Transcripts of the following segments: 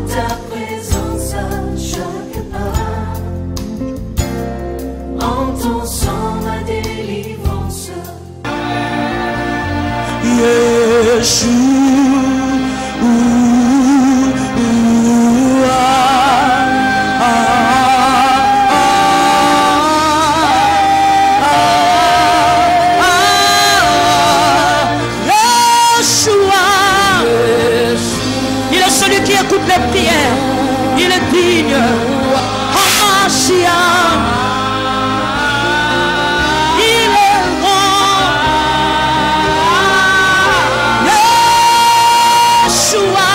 ta présence à chaque pas. En ton sang ma délivrance. Il est celui qui écoute les prières. Il est digne. Hamashiach. Il est grand. Yeshua.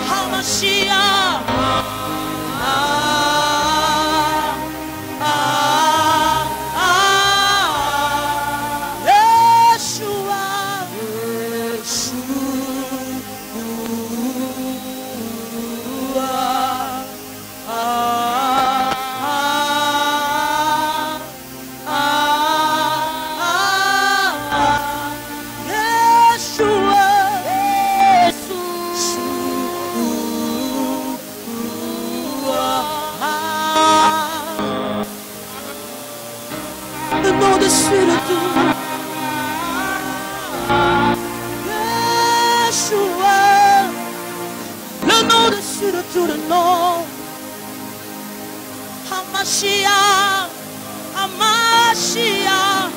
Hamashiach. Le nom dessus le tout. Yeshua. Le nom dessus de tout le nom. Hamashiach. Hamashiach.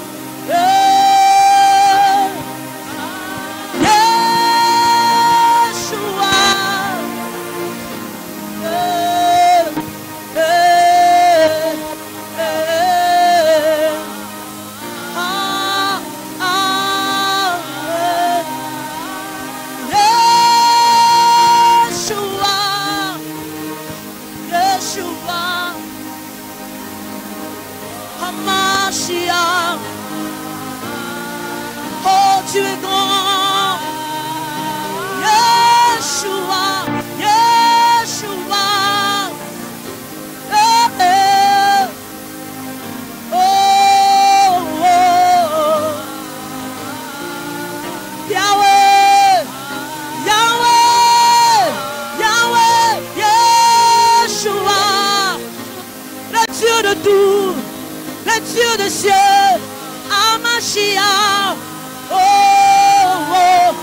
Yeshua. Hamashiach. Oh, tu es grand. Yeshua. Yeshua. Oh, oh. Yahweh. Yahweh. Yahweh. Yeshua. Le Dieu de tout. Le Dieu de cieux, Hamashiach, oh, oh,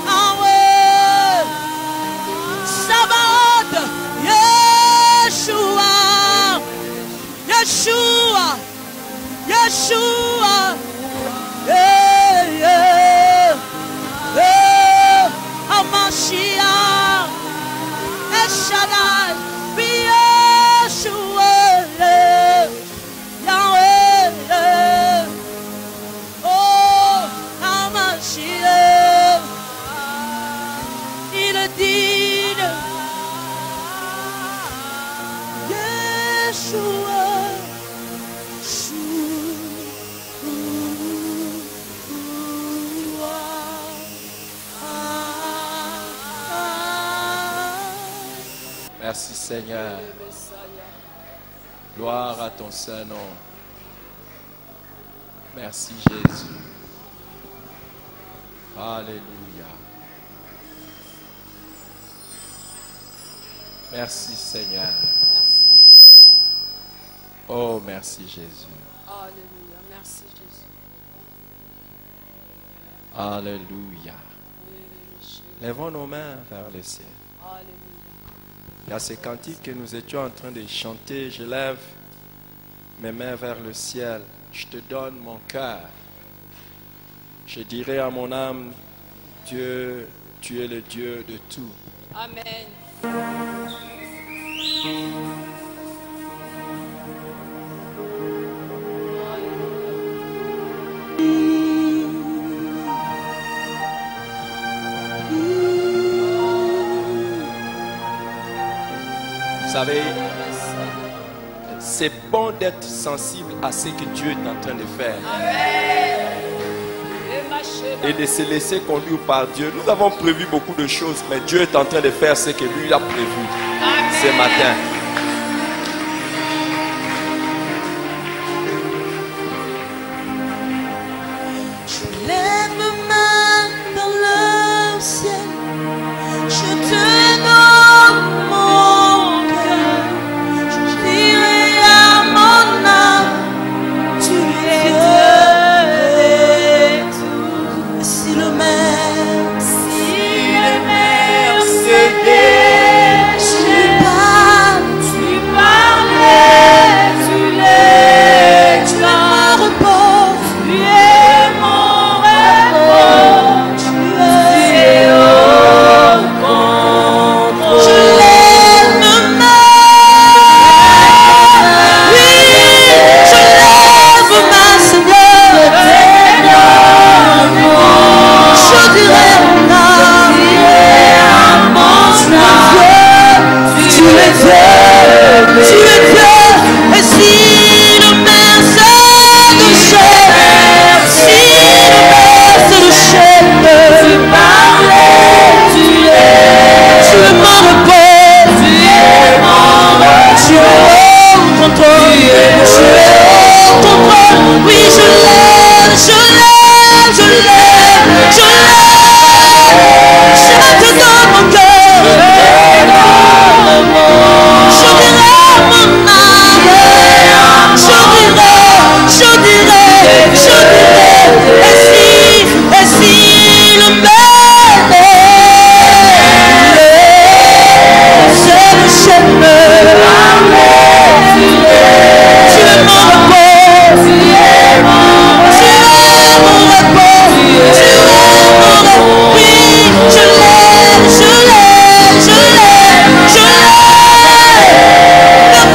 ah ouais, Sabaoth, Yeshua, Yeshua, Yeshua, yeah, yeah, yeah, Hamashiach, El Shaddai, Yeshua, Yahweh, oh, Hamashiach, il est digne, Yeshua, Merci Seigneur. Gloire à ton saint nom. Merci Jésus. Alléluia. Merci Seigneur. Oh, merci Jésus. Alléluia. Merci Jésus. Alléluia. Lèvons nos mains vers le ciel. Alléluia. Il y a ces cantiques que nous étions en train de chanter. Je lève mes mains vers le ciel. Je te donne mon cœur. Je dirai à mon âme, Dieu, tu es le Dieu de tout. Amen. Vous savez, c'est bon d'être sensible à ce que Dieu est en train de faire. Et de se laisser conduire par Dieu. Nous avons prévu beaucoup de choses, mais Dieu est en train de faire ce que lui a prévu ce matin. Je lève ma main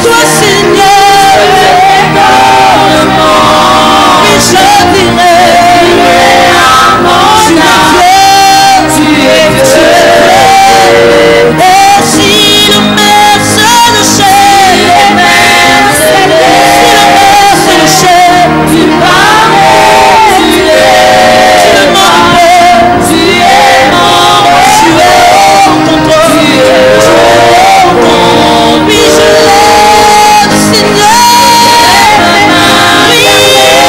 toi Seigneur. Oui, je dirai, tu es Dieu. Et si le mer se déchire, tu parais, tu es mon Père, tu es mon roi, tu es au contrôle, tu es au contrôle. Oui, je l'aime, Seigneur. Oui,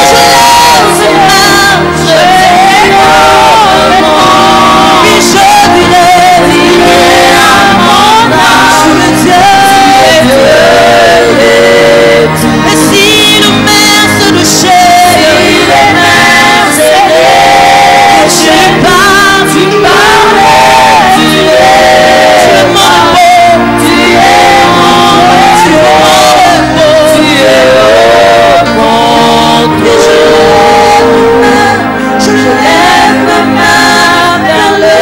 je l'aime, Seigneur. Je l'aime. Oui, je dirai, tu es Dieu. Et si le mer se déchire, tu pars, tu parlais, tu es mon beau, tu es mon beau, tu es au contrôle. Je lève ma main vers le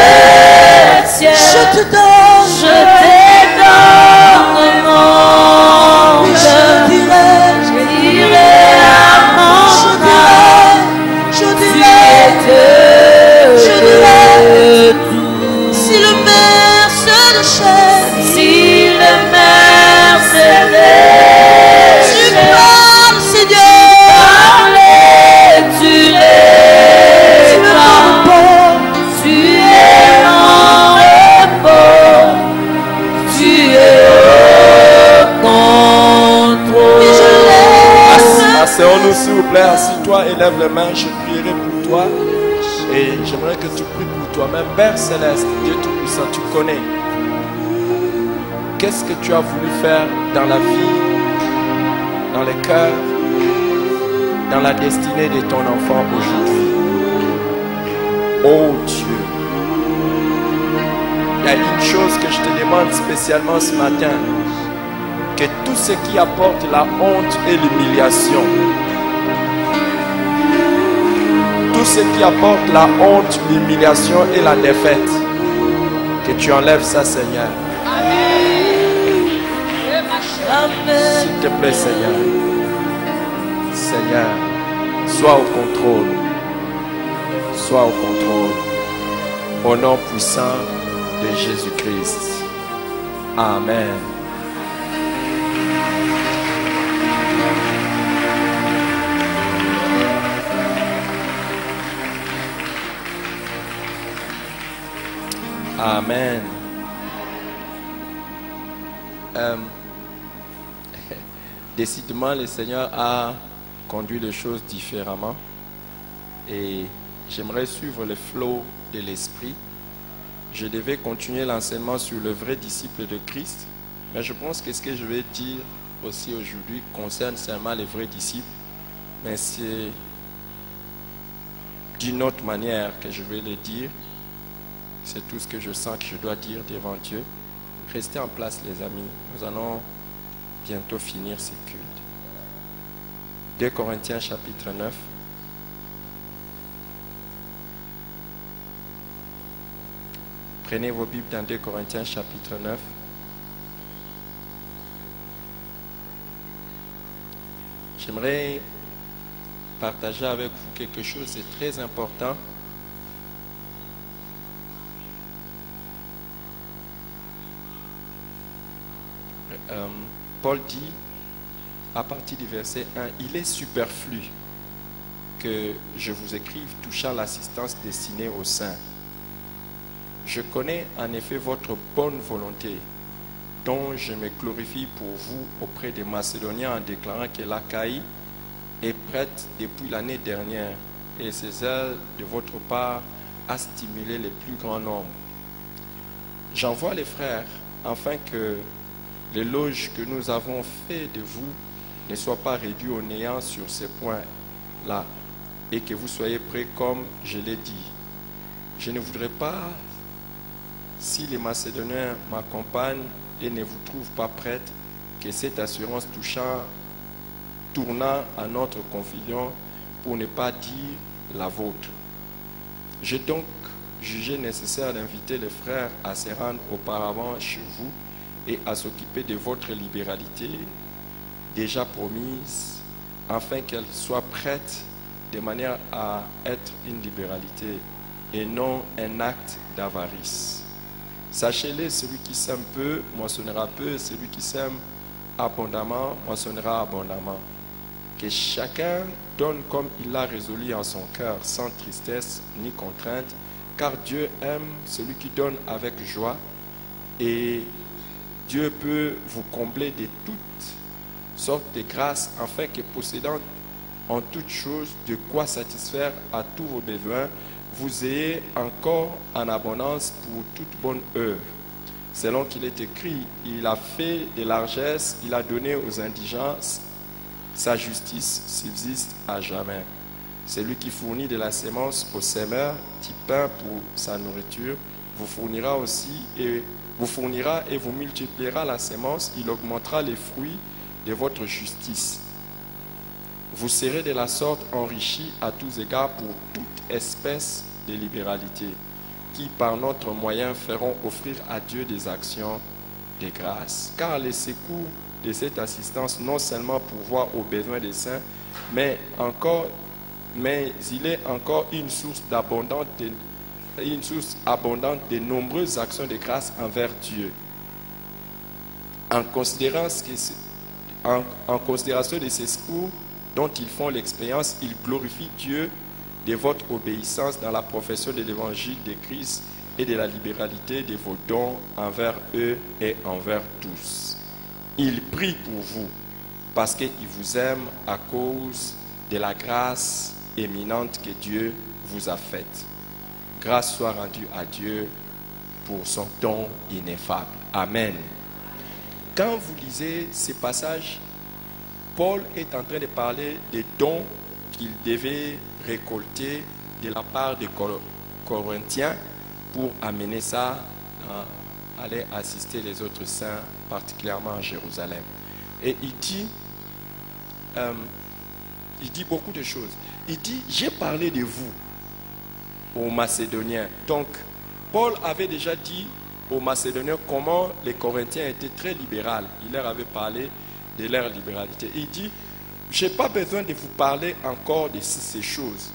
ciel, je te donne, je te donne mon cœur. Je dirai à mon âme, je dirai tout. Si le mer se déchire, si le mer se déchire, tu parles, Seigneur. Tu es mon repos, tu es mon repos, tu es au contrôle. Et je laisse. Asseyons-nous s'il vous plaît, assis-toi et lève les mains, je prierai pour toi. Et j'aimerais que tu pries pour toi-même. Père Céleste, Dieu Tout-Puissant, tu connais. Qu'est-ce que tu as voulu faire dans la vie, dans les cœurs, dans la destinée de ton enfant aujourd'hui? Oh Dieu, il y a une chose que je te demande spécialement ce matin, que tout ce qui apporte la honte et l'humiliation, tout ce qui apporte la honte, l'humiliation et la défaite, que tu enlèves ça, Seigneur. S'il te plaît, Seigneur. Seigneur, sois au contrôle. Sois au contrôle. Au nom puissant de Jésus-Christ. Amen. Amen. Décidément, le Seigneur a conduit les choses différemment et j'aimerais suivre le flot de l'Esprit. Je devais continuer l'enseignement sur le vrai disciple de Christ, mais je pense que ce que je vais dire aussi aujourd'hui concerne seulement les vrais disciples, mais c'est d'une autre manière que je vais le dire. C'est tout ce que je sens que je dois dire devant Dieu. Restez en place, les amis. Nous allons bientôt finir ce culte. 2 Corinthiens chapitre 9. Prenez vos Bibles dans 2 Corinthiens chapitre 9. J'aimerais partager avec vous quelque chose de très important. Paul dit, à partir du verset 1, il est superflu que je vous écrive touchant l'assistance destinée aux saints. Je connais en effet votre bonne volonté, dont je me glorifie pour vous auprès des Macédoniens en déclarant que l'Achaïe est prête depuis l'année dernière, et ses ailes de votre part a stimulé les plus grands nombres. J'envoie les frères afin que l'éloge que nous avons fait de vous ne soit pas réduit au néant sur ces points-là, et que vous soyez prêts comme je l'ai dit. Je ne voudrais pas, si les Macédoniens m'accompagnent et ne vous trouvent pas prêtes, que cette assurance tournant à notre confusion, pour ne pas dire la vôtre. J'ai donc jugé nécessaire d'inviter les frères à se rendre auparavant chez vous et à s'occuper de votre libéralité déjà promise, afin qu'elle soit prête de manière à être une libéralité et non un acte d'avarice. Sachez-le, celui qui sème peu moissonnera peu, celui qui sème abondamment moissonnera abondamment. Que chacun donne comme il l'a résolu en son cœur, sans tristesse ni contrainte, car Dieu aime celui qui donne avec joie, et Dieu peut vous combler de toutes sortes de grâces, afin que possédant en toutes choses de quoi satisfaire à tous vos besoins, vous ayez encore en abondance pour toute bonne œuvre. Selon qu'il est écrit, il a fait des largesses, il a donné aux indigents, sa justice subsiste à jamais. C'est lui qui fournit de la sémence au semeur, du pain pour sa nourriture, vous fournira et vous multipliera la sémence, il augmentera les fruits de votre justice. Vous serez de la sorte enrichis à tous égards pour toute espèce de libéralité, qui par notre moyen feront offrir à Dieu des actions de grâce. Car les secours de cette assistance, non seulement pourvoient aux besoins des saints, mais il est encore une source abondante de nombreuses actions de grâce envers Dieu. En considération de ces secours dont ils font l'expérience, ils glorifient Dieu de votre obéissance dans la profession de l'évangile de Christ et de la libéralité de vos dons envers eux et envers tous. Ils prient pour vous parce qu'ils vous aiment à cause de la grâce éminente que Dieu vous a faite. Grâce soit rendue à Dieu pour son don ineffable. Amen. Quand vous lisez ces passages, Paul est en train de parler des dons qu'il devait récolter de la part des Corinthiens pour amener ça à aller assister les autres saints, particulièrement à Jérusalem. Et il dit beaucoup de choses. Il dit, j'ai parlé de vous aux Macédoniens. Donc, Paul avait déjà dit aux Macédoniens comment les Corinthiens étaient très libéraux. Il leur avait parlé de leur libéralité. Il dit, je n'ai pas besoin de vous parler encore de ces choses.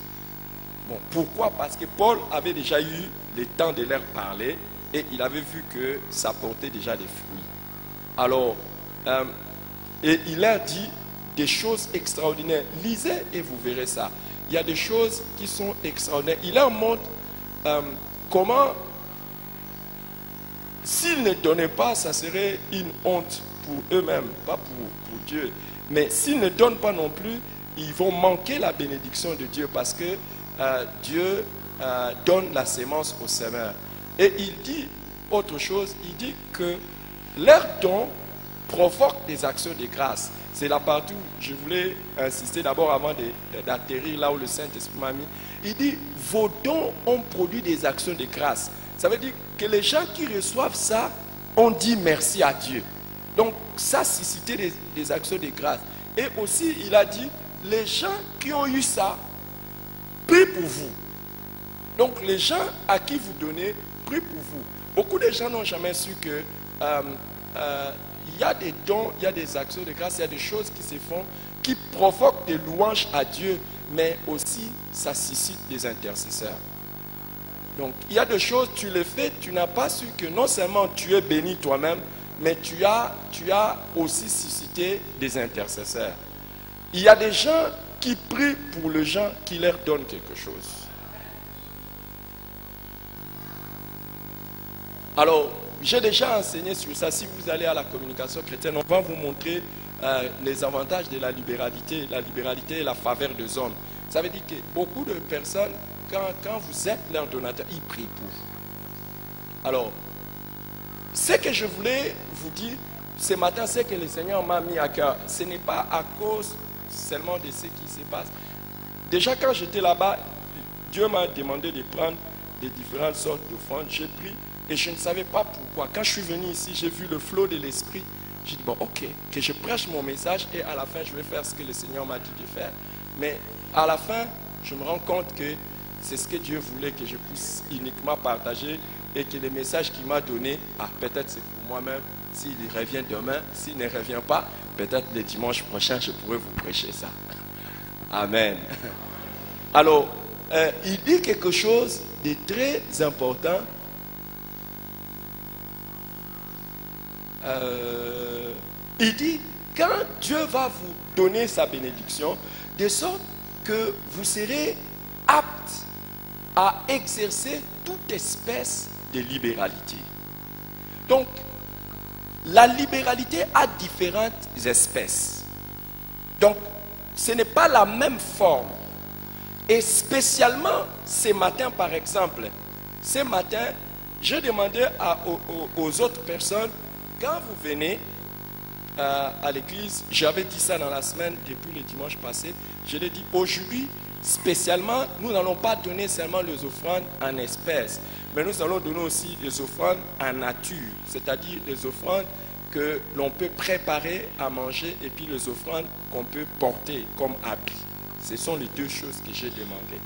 Bon, pourquoi? Parce que Paul avait déjà eu le temps de leur parler et il avait vu que ça portait déjà des fruits. Alors, et il leur dit des choses extraordinaires. Lisez et vous verrez ça. Il y a des choses qui sont extraordinaires. Il leur montre comment, s'ils ne donnaient pas, ça serait une honte pour eux-mêmes, pas pour Dieu. Mais s'ils ne donnent pas non plus, ils vont manquer la bénédiction de Dieu parce que Dieu donne la sémence au semeur. Et il dit autre chose, il dit que leurs dons provoquent des actions de grâce. C'est là partout, je voulais insister d'abord avant d'atterrir là où le Saint-Esprit m'a mis. Il dit, vos dons ont produit des actions de grâce. Ça veut dire que les gens qui reçoivent ça ont dit merci à Dieu. Donc ça suscité des actions de grâce. Et aussi il a dit, les gens qui ont eu ça, prient pour vous. Donc les gens à qui vous donnez, prient pour vous. Beaucoup de gens n'ont jamais su que il y a des dons, il y a des actions de grâce, il y a des choses qui se font, qui provoquent des louanges à Dieu, mais aussi ça suscite des intercesseurs. Donc il y a des choses, tu les fais, tu n'as pas su que non seulement tu es béni toi-même, mais tu as aussi suscité des intercesseurs. Il y a des gens qui prient pour les gens qui leur donnent quelque chose. Alors, j'ai déjà enseigné sur ça. Si vous allez à la communication chrétienne, on va vous montrer les avantages de la libéralité et la faveur des hommes. Ça veut dire que beaucoup de personnes, quand vous êtes leur donateur, ils prient pour vous. Alors, ce que je voulais vous dire ce matin, c'est que le Seigneur m'a mis à cœur. Ce n'est pas à cause seulement de ce qui se passe. Déjà, quand j'étais là-bas, Dieu m'a demandé de prendre des différentes sortes d'offrandes. J'ai pris et je ne savais pas pourquoi. Quand je suis venu ici, j'ai vu le flot de l'esprit. J'ai dit, bon, ok, que je prêche mon message et à la fin, je vais faire ce que le Seigneur m'a dit de faire. Mais à la fin, je me rends compte que c'est ce que Dieu voulait que je puisse uniquement partager et que le message qu'il m'a donné, peut-être c'est pour moi-même, s'il revient demain, s'il ne revient pas, peut-être le dimanche prochain, je pourrai vous prêcher ça. Amen. Alors, il dit quelque chose de très important. Il dit, quand Dieu va vous donner sa bénédiction, de sorte que vous serez apte à exercer toute espèce de libéralité. Donc, la libéralité a différentes espèces. Donc, ce n'est pas la même forme. Et spécialement ce matin, par exemple, ce matin, je demandais aux autres personnes, quand vous venez à l'église, j'avais dit ça dans la semaine, depuis le dimanche passé, je l'ai dit, aujourd'hui, spécialement, nous n'allons pas donner seulement les offrandes en espèces, mais nous allons donner aussi les offrandes en nature, c'est-à-dire les offrandes que l'on peut préparer à manger et puis les offrandes qu'on peut porter comme habit. Ce sont les deux choses que j'ai demandées.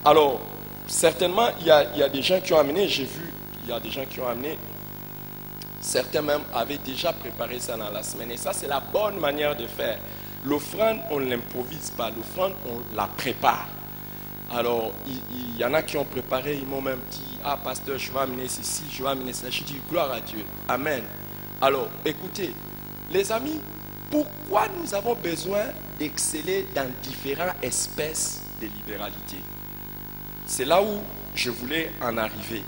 Alors, certainement, il y a des gens qui ont amené, j'ai vu, il y a des gens qui ont amené, certains même avaient déjà préparé ça dans la semaine. Et ça, c'est la bonne manière de faire. L'offrande, on ne l'improvise pas. L'offrande, on la prépare. Alors, il y en a qui ont préparé, ils m'ont même dit, ah, pasteur, je vais amener ceci, je vais amener ça. Je dis, gloire à Dieu. Amen. Alors, écoutez, les amis, pourquoi nous avons besoin d'exceller dans différentes espèces de libéralité? C'est là où je voulais en arriver.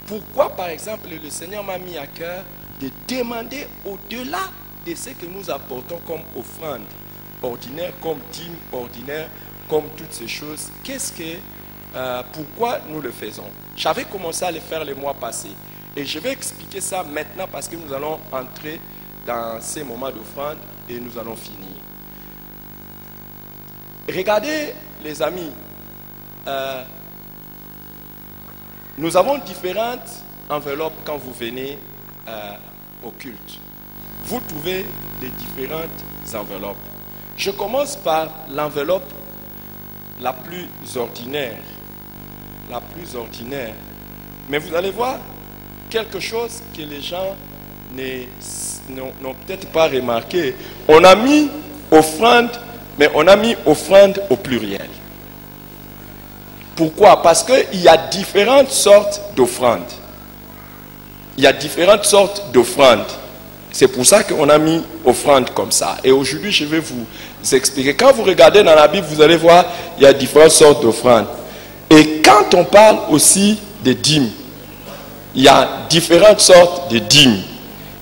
Pourquoi, par exemple, le Seigneur m'a mis à cœur de demander au-delà de ce que nous apportons comme offrande ordinaire, comme dîme ordinaire, comme toutes ces choses, pourquoi nous le faisons? J'avais commencé à le faire le mois passé. Et je vais expliquer ça maintenant parce que nous allons entrer dans ces moments d'offrande et nous allons finir. Regardez, les amis, nous avons différentes enveloppes quand vous venez au culte. Vous trouvez des différentes enveloppes. Je commence par l'enveloppe la plus ordinaire. La plus ordinaire. Mais vous allez voir quelque chose que les gens n'ont peut-être pas remarqué. On a mis offrande, mais on a mis offrande au pluriel. Pourquoi? Parce qu'il y a différentes sortes d'offrandes. Il y a différentes sortes d'offrandes. C'est pour ça qu'on a mis offrande comme ça. Et aujourd'hui, je vais vous expliquer. Quand vous regardez dans la Bible, vous allez voir, il y a différentes sortes d'offrandes. Et quand on parle aussi de dîmes, il y a différentes sortes de dîmes.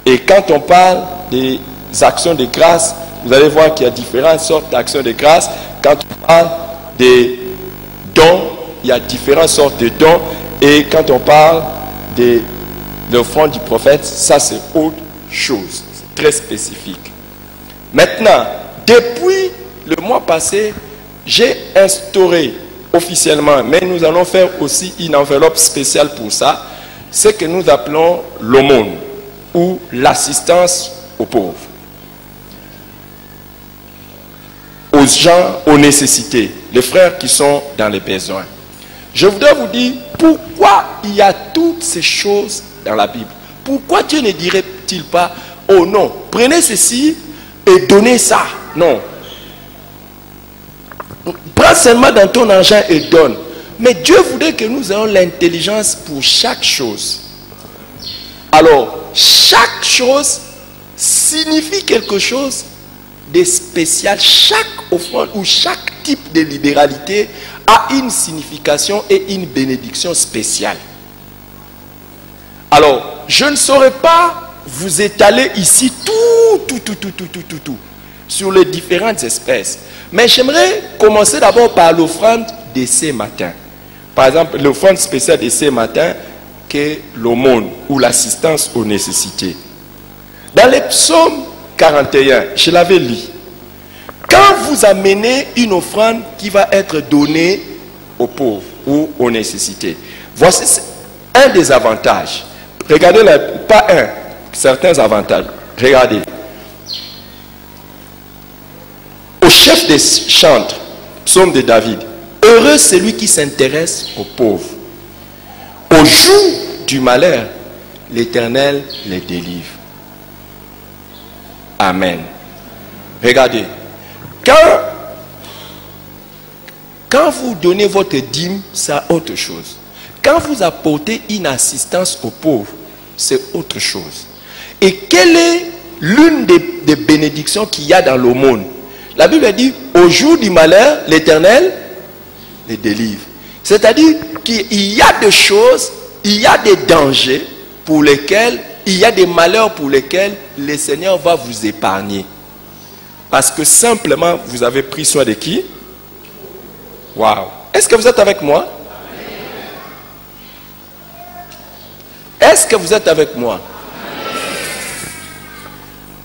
Et quand on parle des actions de grâce, vous allez voir qu'il y a différentes sortes d'actions de grâce. Quand on parle des dons, il y a différentes sortes de dons. Et quand on parle de l'offrande du prophète, ça c'est autre chose. C'est très spécifique. Maintenant, depuis le mois passé, j'ai instauré officiellement, mais nous allons faire aussi une enveloppe spéciale pour ça, ce que nous appelons l'aumône ou l'assistance aux pauvres, aux gens aux nécessités, les frères qui sont dans les besoins. Je voudrais vous dire pourquoi il y a toutes ces choses dans la Bible. Pourquoi Dieu ne dirait-il pas, oh non, prenez ceci et donnez ça? Non. Prends seulement dans ton argent et donne. Mais Dieu voudrait que nous ayons l'intelligence pour chaque chose. Alors, chaque chose signifie quelque chose de spécial. Chaque offrande ou chaque type de libéralité a une signification et une bénédiction spéciale. Alors, je ne saurais pas vous étaler ici tout sur les différentes espèces. Mais j'aimerais commencer d'abord par l'offrande de ce matin. Par exemple, l'offrande spéciale de ce matin, qui est l'aumône ou l'assistance aux nécessités. Dans les psaumes 41, je l'avais lu. Quand vous amenez une offrande qui va être donnée aux pauvres ou aux nécessités, voici un des avantages. Regardez, pas un, certains avantages. Regardez. Au chef des chantres, psaume de David, heureux celui qui s'intéresse aux pauvres. Au jour du malheur, l'Éternel les délivre. Amen. Regardez. Quand vous donnez votre dîme, c'est autre chose. Quand vous apportez une assistance aux pauvres, c'est autre chose. Et quelle est l'une des bénédictions qu'il y a dans l'aumône? La Bible dit, au jour du malheur, l'Éternel les délivre. C'est-à-dire qu'il y a des choses, il y a des dangers pour lesquels, il y a des malheurs pour lesquels le Seigneur va vous épargner. Parce que simplement, vous avez pris soin de qui? Waouh! Est-ce que vous êtes avec moi? Est-ce que vous êtes avec moi?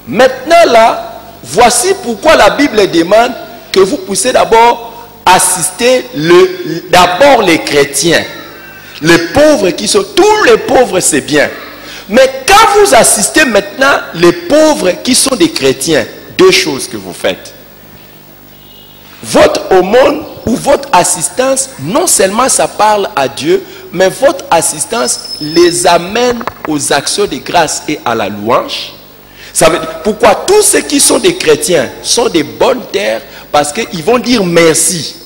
Maintenant là, voici pourquoi la Bible demande que vous puissiez d'abord assister d'abord les chrétiens. Les pauvres qui sont... Tous les pauvres, c'est bien. Mais quand vous assistez maintenant les pauvres qui sont des chrétiens, deux choses que vous faites. Votre aumône ou votre assistance, non seulement ça parle à Dieu, mais votre assistance les amène aux actions de grâce et à la louange. Ça veut dire, pourquoi tous ceux qui sont des chrétiens sont des bonnes terres? Parce qu'ils vont dire merci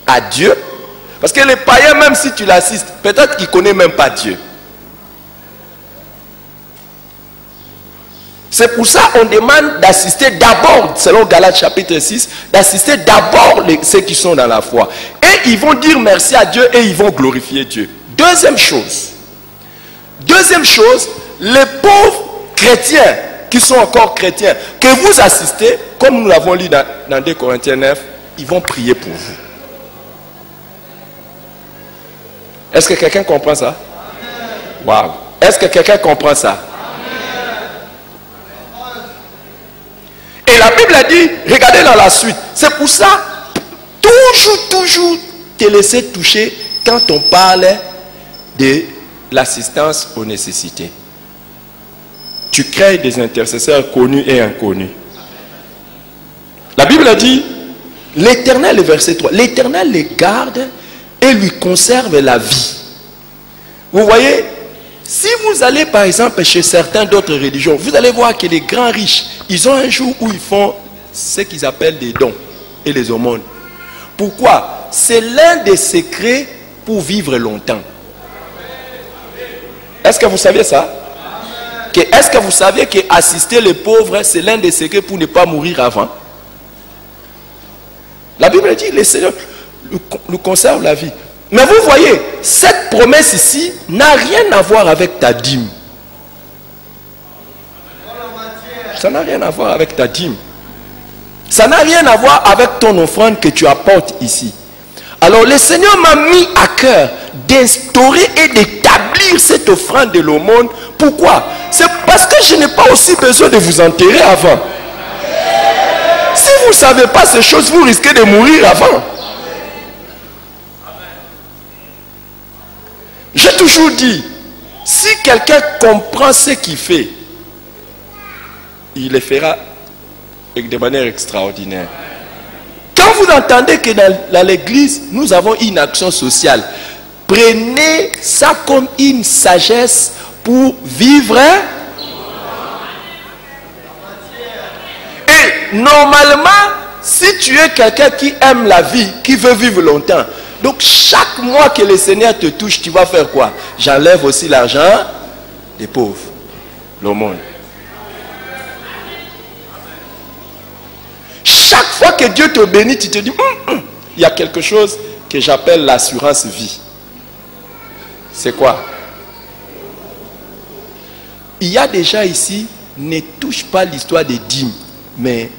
à Dieu. Parce que les païens, même si tu l'assistes, peut-être qu'ils ne connaissent même pas Dieu. C'est pour ça qu'on demande d'assister d'abord, selon Galates chapitre 6, d'assister d'abord ceux qui sont dans la foi. Et ils vont dire merci à Dieu et ils vont glorifier Dieu. Deuxième chose, les pauvres chrétiens qui sont encore chrétiens, que vous assistez, comme nous l'avons lu dans 2 Corinthiens 9, ils vont prier pour vous. Est-ce que quelqu'un comprend ça? Waouh! Est-ce que quelqu'un comprend ça? Et la Bible a dit, regardez dans la suite, c'est pour ça, toujours te laisser toucher quand on parle de l'assistance aux nécessités. Tu crées des intercesseurs connus et inconnus. La Bible a dit, l'Éternel, le verset 3, l'Éternel les garde et lui conserve la vie. Vous voyez, si vous allez par exemple chez certaines d'autres religions, vous allez voir que les grands riches, ils ont un jour où ils font ce qu'ils appellent des dons et les aumônes. Pourquoi? C'est l'un des secrets pour vivre longtemps. Est-ce que vous saviez ça? Est-ce que vous saviez que assister les pauvres, c'est l'un des secrets pour ne pas mourir avant? La Bible dit, le Seigneur nous conserve la vie. Mais vous voyez, cette promesse ici n'a rien à voir avec ta dîme. Ça n'a rien à voir avec ta dîme. Ça n'a rien à voir avec ton offrande que tu apportes ici. Alors le Seigneur m'a mis à cœur d'instaurer et d'établir cette offrande de l'aumône. Pourquoi? C'est parce que je n'ai pas aussi besoin de vous enterrer avant. Si vous ne savez pas ces choses, vous risquez de mourir avant. J'ai toujours dit, si quelqu'un comprend ce qu'il fait, il le fera de manière extraordinaire. Quand vous entendez que dans l'église, nous avons une action sociale, prenez ça comme une sagesse pour vivre. Et normalement, si tu es quelqu'un qui aime la vie, qui veut vivre longtemps, donc chaque mois que le Seigneur te touche, tu vas faire quoi? J'enlève aussi l'argent des pauvres, l'aumône. Chaque fois que Dieu te bénit, tu te dis, il y a quelque chose que j'appelle l'assurance vie. C'est quoi? Il y a déjà ici, ne touche pas l'histoire des dîmes, mais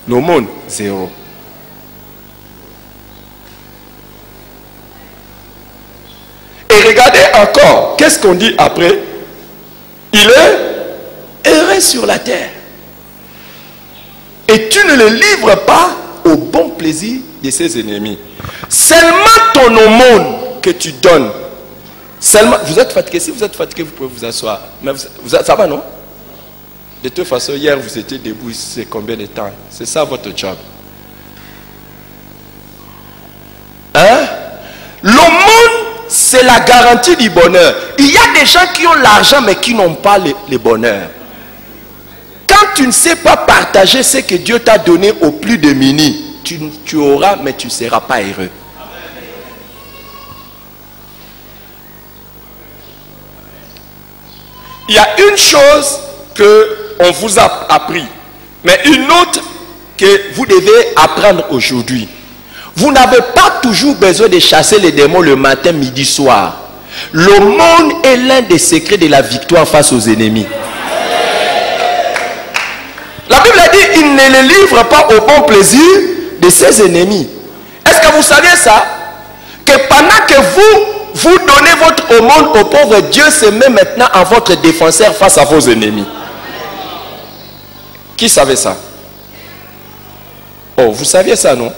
l'aumône, zéro. Et regardez encore, qu'est-ce qu'on dit après? Il est erré sur la terre. Et tu ne le livres pas au bon plaisir de ses ennemis. Seulement ton aumône que tu donnes. Seulement, vous êtes fatigué. Si vous êtes fatigué, vous pouvez vous asseoir. Mais ça va, non? De toute façon, hier, vous étiez debout. C'est combien de temps? C'est ça votre job. Hein? L'aumône, c'est la garantie du bonheur. Il y a des gens qui ont l'argent, mais qui n'ont pas le bonheur. Quand quand tu ne sais pas partager ce que Dieu t'a donné aux plus démunis, tu auras, mais tu ne seras pas heureux. Il y a une chose qu'on vous a appris, mais une autre que vous devez apprendre aujourd'hui. Vous n'avez pas toujours besoin de chasser les démons le matin, midi, soir. L'aumône est l'un des secrets de la victoire face aux ennemis. La Bible a dit, il ne les livre pas au bon plaisir de ses ennemis. Est-ce que vous saviez ça? Que pendant que vous donnez votre aumône aux pauvres, Dieu se met maintenant en votre défenseur face à vos ennemis. Qui savait ça? Oh, vous saviez ça, non?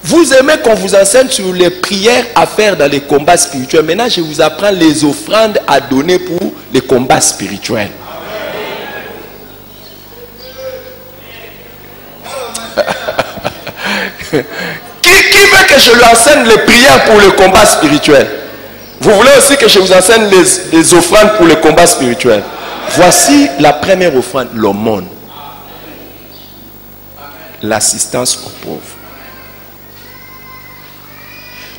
Vous aimez qu'on vous enseigne sur les prières à faire dans les combats spirituels. Maintenant, je vous apprends les offrandes à donner pour les combats spirituels. Qui veut que je lui enseigne les prières pour le combat spirituel? Vous voulez aussi que je vous enseigne les offrandes pour le combat spirituel? Voici la première offrande, l'aumône. L'assistance aux pauvres.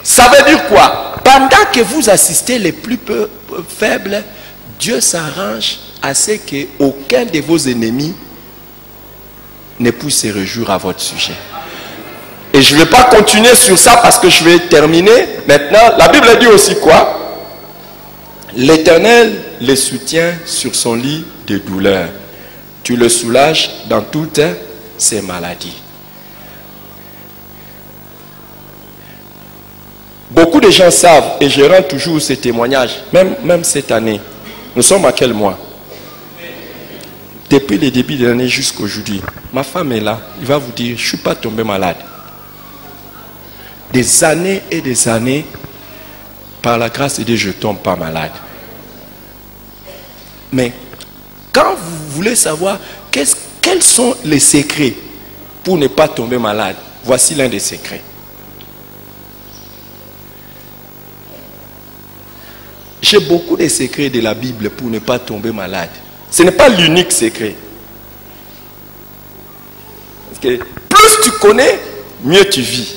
Ça veut dire quoi? Pendant que vous assistez les plus faibles, Dieu s'arrange à ce qu'aucun de vos ennemis ne puisse se réjouir à votre sujet. Et je ne vais pas continuer sur ça parce que je vais terminer. Maintenant, la Bible dit aussi quoi? L'Éternel les soutient sur son lit de douleur. Tu le soulages dans toutes ses maladies. Beaucoup de gens savent, et je rends toujours ces témoignages, même cette année. Nous sommes à quel mois? Depuis le début de l'année jusqu'aujourd'hui, ma femme est là. Il va vous dire, je ne suis pas tombé malade. Des années et des années, par la grâce de Dieu, je ne tombe pas malade. Mais quand vous voulez savoir quels sont les secrets pour ne pas tomber malade, voici l'un des secrets. J'ai beaucoup de secrets de la Bible pour ne pas tomber malade. Ce n'est pas l'unique secret. Parce que plus tu connais, mieux tu vis.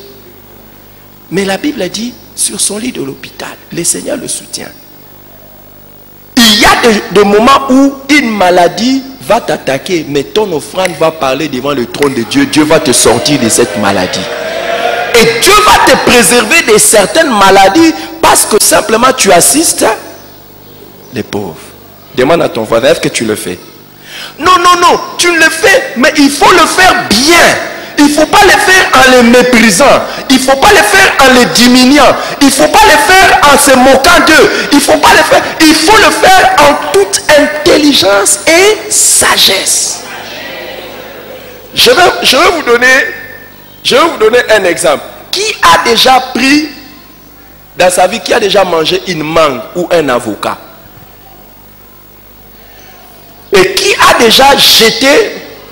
Mais la Bible a dit, sur son lit de l'hôpital, le Seigneur le soutient. Il y a des moments où une maladie va t'attaquer, mais ton offrande va parler devant le trône de Dieu. Dieu va te sortir de cette maladie. Et Dieu va te préserver de certaines maladies parce que simplement tu assistes les pauvres. Demande à ton voisin, est-ce que tu le fais? Non, tu le fais, mais il faut le faire bien. Il ne faut pas le faire en le méprisant. Il ne faut pas le faire en le diminuant. Il ne faut pas le faire en se moquant d'eux. Il ne faut pas le faire. Il faut le faire en toute intelligence et sagesse. Je vais vous donner un exemple. Qui a déjà pris dans sa vie, qui a déjà mangé une mangue ou un avocat? Et qui a déjà jeté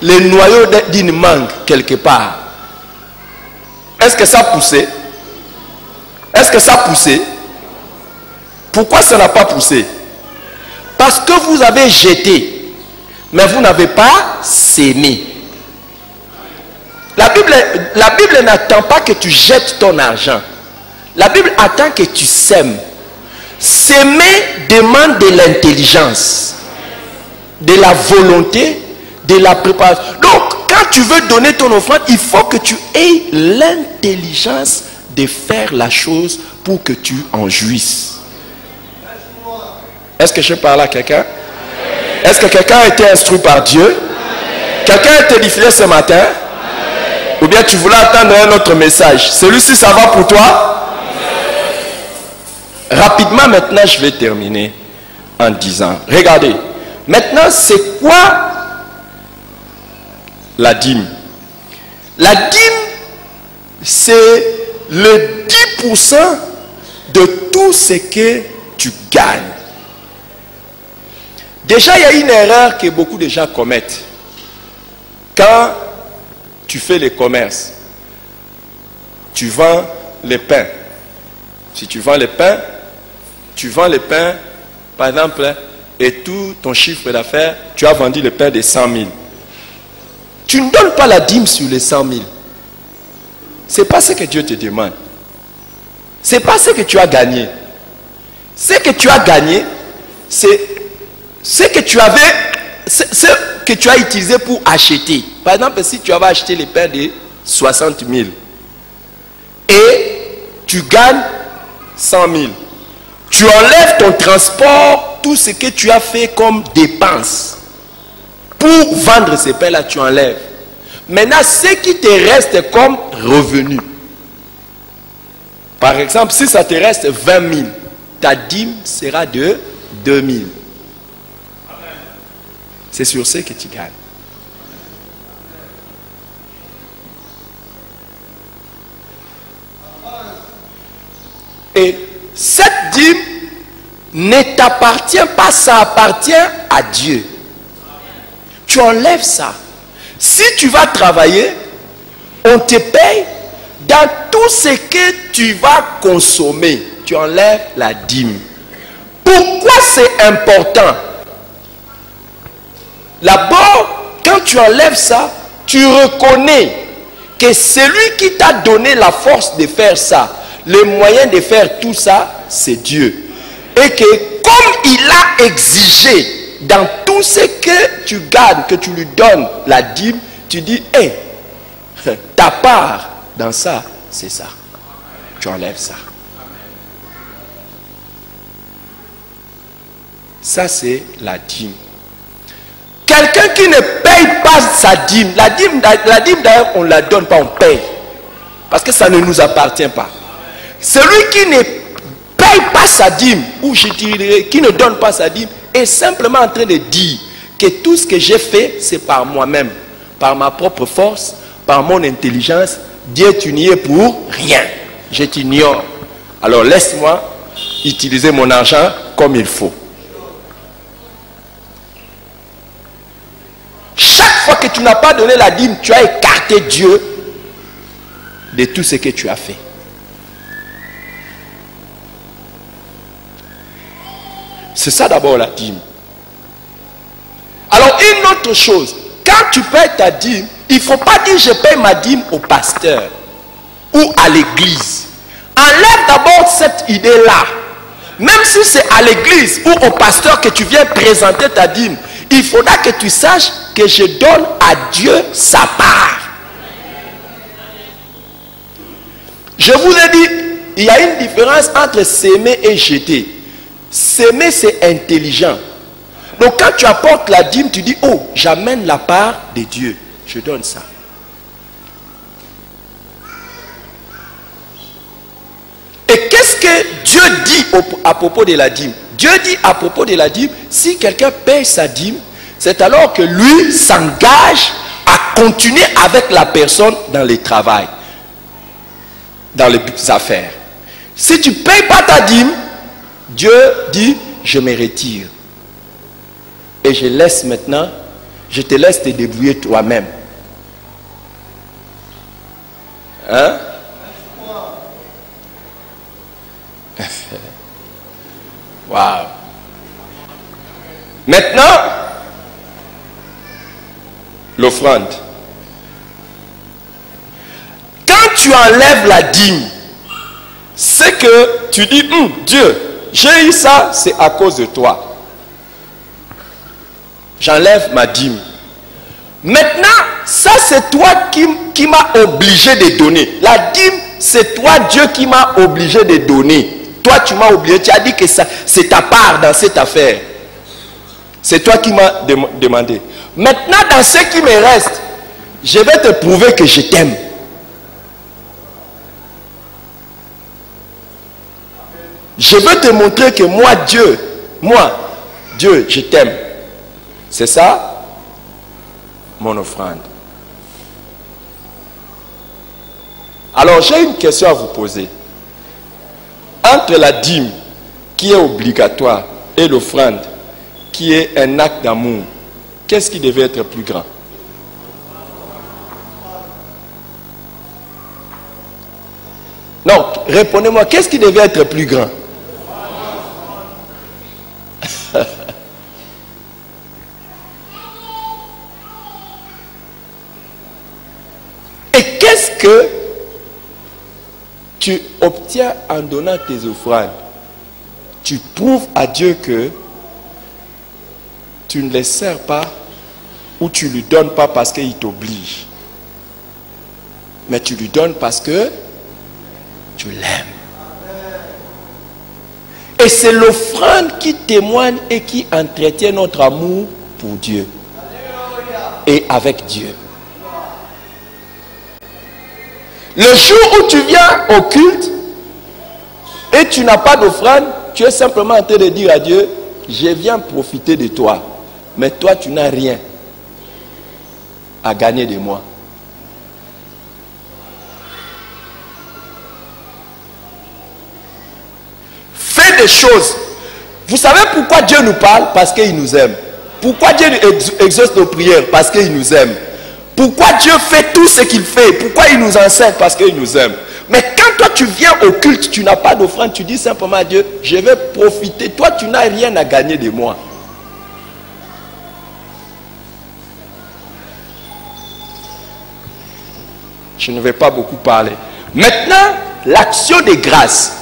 les noyaux d'une mangue quelque part? Est-ce que ça poussait? Est-ce que ça poussait? Pourquoi ça n'a pas poussé? Parce que vous avez jeté, mais vous n'avez pas sémé. La Bible n'attend pas que tu jettes ton argent. La Bible attend que tu sèmes. S'aimer demande de l'intelligence, de la volonté, de la préparation. Donc, quand tu veux donner ton offrande, il faut que tu aies l'intelligence de faire la chose pour que tu en jouisses. Est-ce que je parle à quelqu'un? Est-ce que quelqu'un a été instruit par Dieu? Quelqu'un a été édifié ce matin? Ou bien tu voulais attendre un autre message? Celui-ci, ça va pour toi? Rapidement, maintenant, je vais terminer en disant, regardez, maintenant, c'est quoi la dîme? La dîme, c'est le 10% de tout ce que tu gagnes. Déjà, il y a une erreur que beaucoup de gens commettent. Quand tu fais les commerces, tu vends les pains. Si tu vends les pains, par exemple, et tout ton chiffre d'affaires, tu as vendu le pain de 100 000. Tu ne donnes pas la dîme sur les 100 000. Ce n'est pas ce que Dieu te demande. Ce n'est pas ce que tu as gagné. Ce que tu as gagné, c'est ce que tu avais, ce que tu as utilisé pour acheter. Par exemple, si tu avais acheté les pains de 60 000 et tu gagnes 100 000, tu enlèves ton transport, tout ce que tu as fait comme dépense pour vendre ces pains-là, tu enlèves. Maintenant, ce qui te reste comme revenu, par exemple, si ça te reste 20 000, ta dîme sera de 2 000. C'est sur ce que tu gagnes. Et cette dîme ne t'appartient pas, ça appartient à Dieu. Tu enlèves ça. Si tu vas travailler, on te paye dans tout ce que tu vas consommer. Tu enlèves la dîme. Pourquoi c'est important? D'abord, quand tu enlèves ça, tu reconnais que celui qui t'a donné la force de faire ça, le moyen de faire tout ça, c'est Dieu. Et que comme il a exigé dans tout ce que tu gagnes, que tu lui donnes la dîme, tu dis, hé, ta part dans ça, c'est ça. Tu enlèves ça. Ça, c'est la dîme. Quelqu'un qui ne paye pas sa dîme, la dîme d'ailleurs, on ne la donne pas, on paye. Parce que ça ne nous appartient pas. Celui qui ne paye pas sa dîme, ou je dirais, qui ne donne pas sa dîme, est simplement en train de dire que tout ce que j'ai fait, c'est par moi-même, par ma propre force, par mon intelligence. Dieu, tu n'y es pour rien. Je t'ignore. Alors laisse-moi utiliser mon argent comme il faut. Chaque fois que tu n'as pas donné la dîme, tu as écarté Dieu de tout ce que tu as fait. C'est ça d'abord la dîme. Alors une autre chose, quand tu payes ta dîme, il ne faut pas dire je paye ma dîme au pasteur ou à l'église. Enlève d'abord cette idée-là. Même si c'est à l'église ou au pasteur que tu viens présenter ta dîme, il faudra que tu saches que je donne à Dieu sa part. Je vous ai dit, il y a une différence entre s'aimer et jeter. S'aimer, c'est intelligent. Donc quand tu apportes la dîme, tu dis, oh, j'amène la part de Dieu. Je donne ça. Et qu'est-ce que Dieu dit à propos de la dîme? Dieu dit à propos de la dîme, si quelqu'un paye sa dîme, c'est alors que lui s'engage à continuer avec la personne dans le travail, dans les affaires. Si tu ne payes pas ta dîme, Dieu dit, je me retire. Et je laisse maintenant, je te laisse te débrouiller toi-même. Hein? Waouh. Maintenant, l'offrande. Quand tu enlèves la dîme, c'est que tu dis, Dieu, j'ai eu ça, c'est à cause de toi. J'enlève ma dîme. Maintenant, ça c'est toi qui m'as obligé de donner. La dîme, c'est toi Dieu qui m'a obligé de donner. Toi tu m'as obligé, tu as dit que c'est ta part dans cette affaire. C'est toi qui m'as demandé. Maintenant, dans ce qui me reste, je vais te prouver que je t'aime. Je veux te montrer que moi, Dieu, je t'aime. C'est ça, mon offrande. Alors, j'ai une question à vous poser. Entre la dîme, qui est obligatoire, et l'offrande, qui est un acte d'amour, qu'est-ce qui devait être plus grand? Non, répondez-moi, qu'est-ce qui devait être plus grand? Et qu'est-ce que tu obtiens en donnant tes offrandes? Tu prouves à Dieu que tu ne les sers pas ou tu ne lui donnes pas parce qu'il t'oblige. Mais tu lui donnes parce que tu l'aimes. Et c'est l'offrande qui témoigne et qui entretient notre amour pour Dieu et avec Dieu. Le jour où tu viens au culte et tu n'as pas d'offrande, tu es simplement en train de dire à Dieu, je viens profiter de toi, mais toi tu n'as rien à gagner de moi. Fais des choses. Vous savez pourquoi Dieu nous parle? Parce qu'il nous aime. Pourquoi Dieu exauce nos prières? Parce qu'il nous aime. Pourquoi Dieu fait tout ce qu'il fait? Pourquoi il nous enseigne? Parce qu'il nous aime. Mais quand toi tu viens au culte, tu n'as pas d'offrande, tu dis simplement à Dieu, je vais profiter. Toi tu n'as rien à gagner de moi. Je ne vais pas beaucoup parler. Maintenant, l'action de grâce.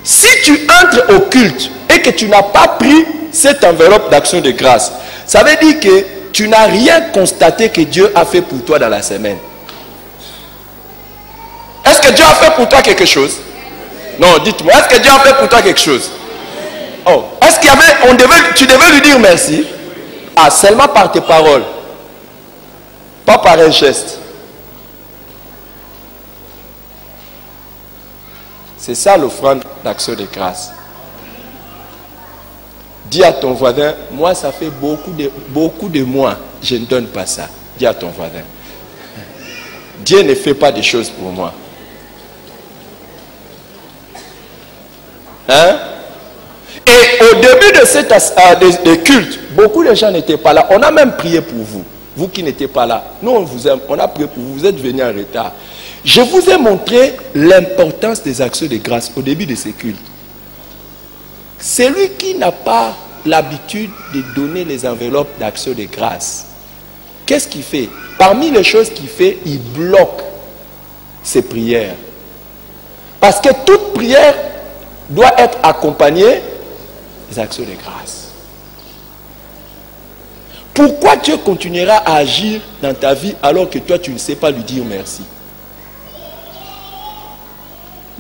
Si tu entres au culte et que tu n'as pas pris cette enveloppe d'action de grâce, ça veut dire que tu n'as rien constaté que Dieu a fait pour toi dans la semaine. Est-ce que Dieu a fait pour toi quelque chose? Non, dites-moi, est-ce que Dieu a fait pour toi quelque chose? Oh, est-ce qu'il y avait, tu devais lui dire merci? Ah, seulement par tes paroles. Pas par un geste. C'est ça l'offrande d'action de grâce. Dis à ton voisin, moi ça fait beaucoup de mois, je ne donne pas ça. Dis à ton voisin. Dieu ne fait pas des choses pour moi. Hein? Et au début de cette de culte, beaucoup de gens n'étaient pas là. On a même prié pour vous. Vous qui n'étiez pas là. Nous on vous aime, on a prié pour vous. Vous êtes venus en retard. Je vous ai montré l'importance des actions de grâce au début de ces cultes. Celui qui n'a pas l'habitude de donner les enveloppes d'actions de grâce, qu'est-ce qu'il fait? Parmi les choses qu'il fait, il bloque ses prières. Parce que toute prière doit être accompagnée des actions de grâce. Pourquoi Dieu continuera à agir dans ta vie alors que toi tu ne sais pas lui dire merci?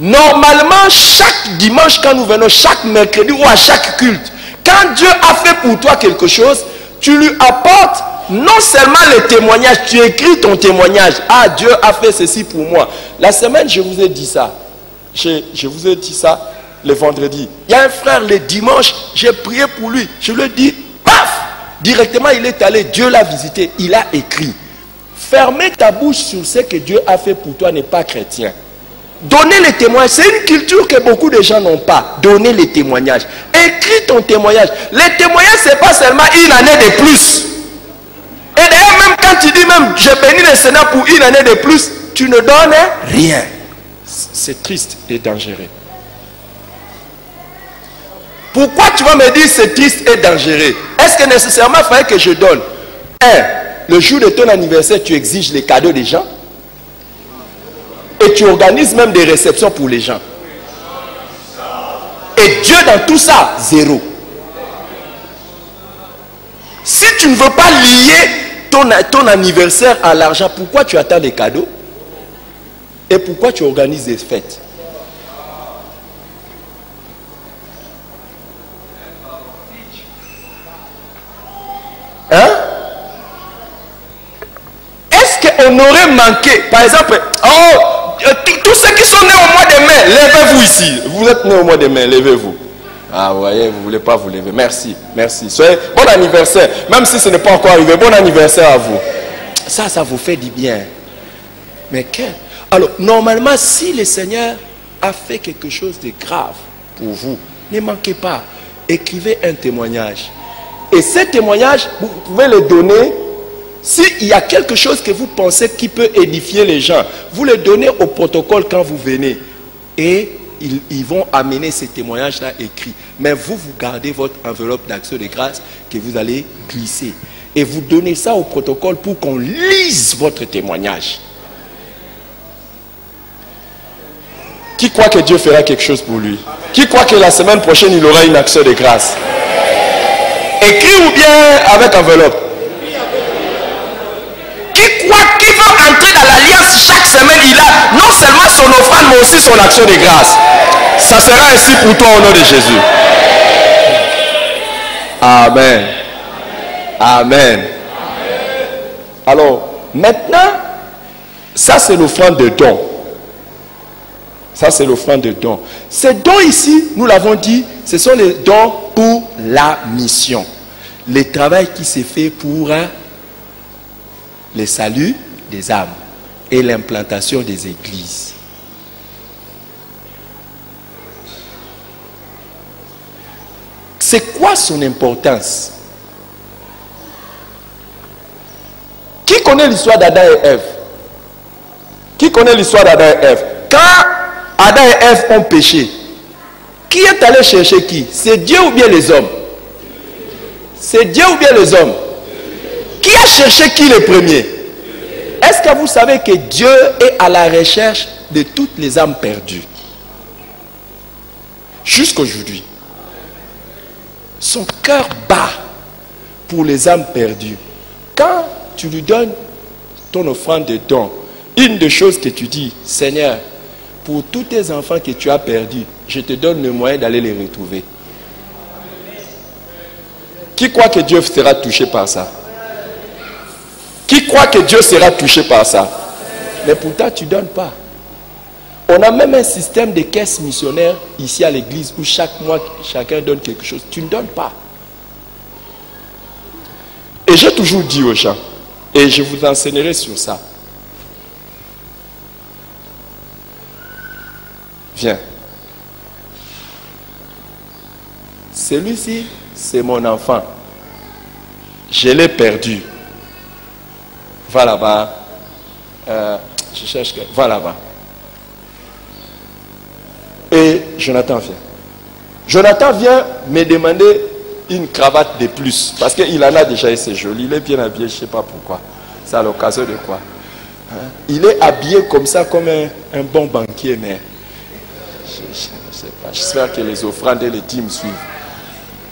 Normalement, chaque dimanche quand nous venons, chaque mercredi ou à chaque culte, quand Dieu a fait pour toi quelque chose, tu lui apportes non seulement le témoignage, tu écris ton témoignage. Ah, Dieu a fait ceci pour moi. La semaine, je vous ai dit ça. Je vous ai dit ça le vendredi. Il y a un frère, le dimanche, j'ai prié pour lui. Je lui ai dit, paf! Directement, il est allé, Dieu l'a visité, il a écrit. Fermer ta bouche sur ce que Dieu a fait pour toi n'est pas chrétien. Donner les témoignages, c'est une culture que beaucoup de gens n'ont pas. Donner les témoignages. Écris ton témoignage. Les témoignages, ce n'est pas seulement une année de plus. Et d'ailleurs, même quand tu dis même, j'ai béni le Seigneur pour une année de plus, tu ne donnes rien. C'est triste et dangereux. Pourquoi tu vas me dire c'est triste et dangereux? Est-ce que nécessairement il fallait que je donne? Le jour de ton anniversaire, tu exiges les cadeaux des gens? Et tu organises même des réceptions pour les gens. Et Dieu dans tout ça, zéro. Si tu ne veux pas lier ton anniversaire à l'argent, pourquoi tu attends des cadeaux? Et pourquoi tu organises des fêtes? Hein? Est-ce qu'on aurait manqué, par exemple, tous ceux qui sont nés au mois de mai, levez-vous ici. Vous êtes nés au mois de mai, levez-vous. Ah, vous voyez, vous ne voulez pas vous lever. Merci, merci. Soyez, bon anniversaire. Même si ce n'est pas encore arrivé, bon anniversaire à vous. Ça vous fait du bien. Mais quel? Alors, normalement, si le Seigneur a fait quelque chose de grave pour vous, ne manquez pas. Écrivez un témoignage. Et ce témoignage, vous pouvez le donner. S'il y a quelque chose que vous pensez qui peut édifier les gens, vous le donnez au protocole quand vous venez. Et ils vont amener ces témoignages-là écrits. Mais vous gardez votre enveloppe d'action de grâce que vous allez glisser. Et vous donnez ça au protocole pour qu'on lise votre témoignage. Qui croit que Dieu fera quelque chose pour lui? Qui croit que la semaine prochaine, il aura une action de grâce? Écrit ou bien avec enveloppe? Qui croit qu'il veut entrer dans l'alliance chaque semaine, il a non seulement son offrande, mais aussi son action de grâce. Ça sera ainsi pour toi au nom de Jésus. Amen. Amen. Alors, maintenant, ça c'est l'offrande de don. Ça c'est l'offrande de don. Ces dons ici, nous l'avons dit, ce sont les dons pour la mission. Le travail qui s'est fait pour le salut des âmes et l'implantation des églises. C'est quoi son importance? Qui connaît l'histoire d'Adam et Ève? Qui connaît l'histoire d'Adam et Ève? Quand Adam et Ève ont péché, qui est allé chercher qui? C'est Dieu ou bien les hommes? C'est Dieu ou bien les hommes? Qui a cherché qui le premier? Est-ce que vous savez que Dieu est à la recherche de toutes les âmes perdues? Jusqu'aujourd'hui. Son cœur bat pour les âmes perdues. Quand tu lui donnes ton offrande de don, une des choses que tu dis, Seigneur, pour tous tes enfants que tu as perdus, je te donne le moyen d'aller les retrouver. Qui croit que Dieu sera touché par ça? Qui croit que Dieu sera touché par ça? Mais pourtant, tu ne donnes pas. On a même un système de caisses missionnaires ici à l'église où chaque mois, chacun donne quelque chose. Tu ne donnes pas. Et j'ai toujours dit aux gens, et je vous enseignerai sur ça. Viens. Celui-ci, c'est mon enfant. Je l'ai perdu. Va là-bas. Je cherche. Va là-bas. Et Jonathan vient. Jonathan vient me demander une cravate de plus. Parce qu'il en a déjà et c'est joli. Il est bien habillé, je ne sais pas pourquoi. C'est à l'occasion de quoi? Il est habillé comme ça, comme un bon banquier, mais je ne sais pas. J'espère que les offrandes et les dîmes suivent.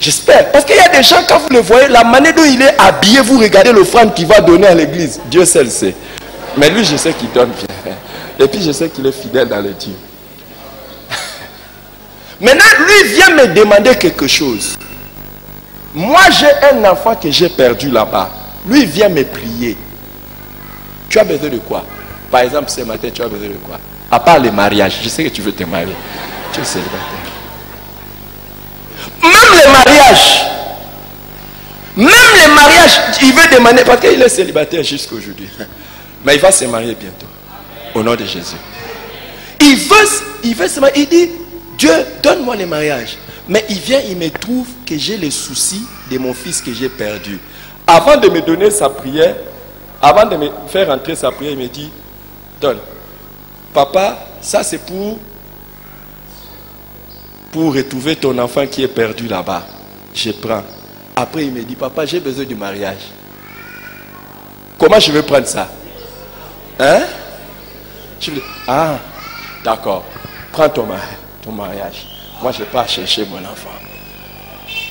J'espère. Parce qu'il y a des gens, quand vous le voyez, la manière dont il est habillé, vous regardez l'offrande qu'il va donner à l'église. Dieu seul sait. Mais lui, je sais qu'il donne bien. Et puis, je sais qu'il est fidèle dans les dîmes. Maintenant, lui vient me demander quelque chose. Moi, j'ai un enfant que j'ai perdu là-bas. Lui vient me prier. Tu as besoin de quoi? Par exemple, ce matin, tu as besoin de quoi? À part les mariages. Je sais que tu veux te marier. Tu es célibataire. Même les mariages, il veut demander, parce qu'il est célibataire jusqu'aujourd'hui. Mais il va se marier bientôt. Au nom de Jésus. Il veut se marier. Il dit, Dieu, donne-moi les mariages. Mais il vient, il me trouve que j'ai les soucis de mon fils que j'ai perdu. Avant de me donner sa prière, avant de me faire entrer sa prière, il me dit, donne. Papa, ça c'est pour retrouver ton enfant qui est perdu là-bas. Je prends. Après, il me dit, papa, j'ai besoin du mariage. Comment je vais prendre ça? Hein? Je dis, ah, d'accord. Prends ton mariage. Moi, je pars chercher mon enfant.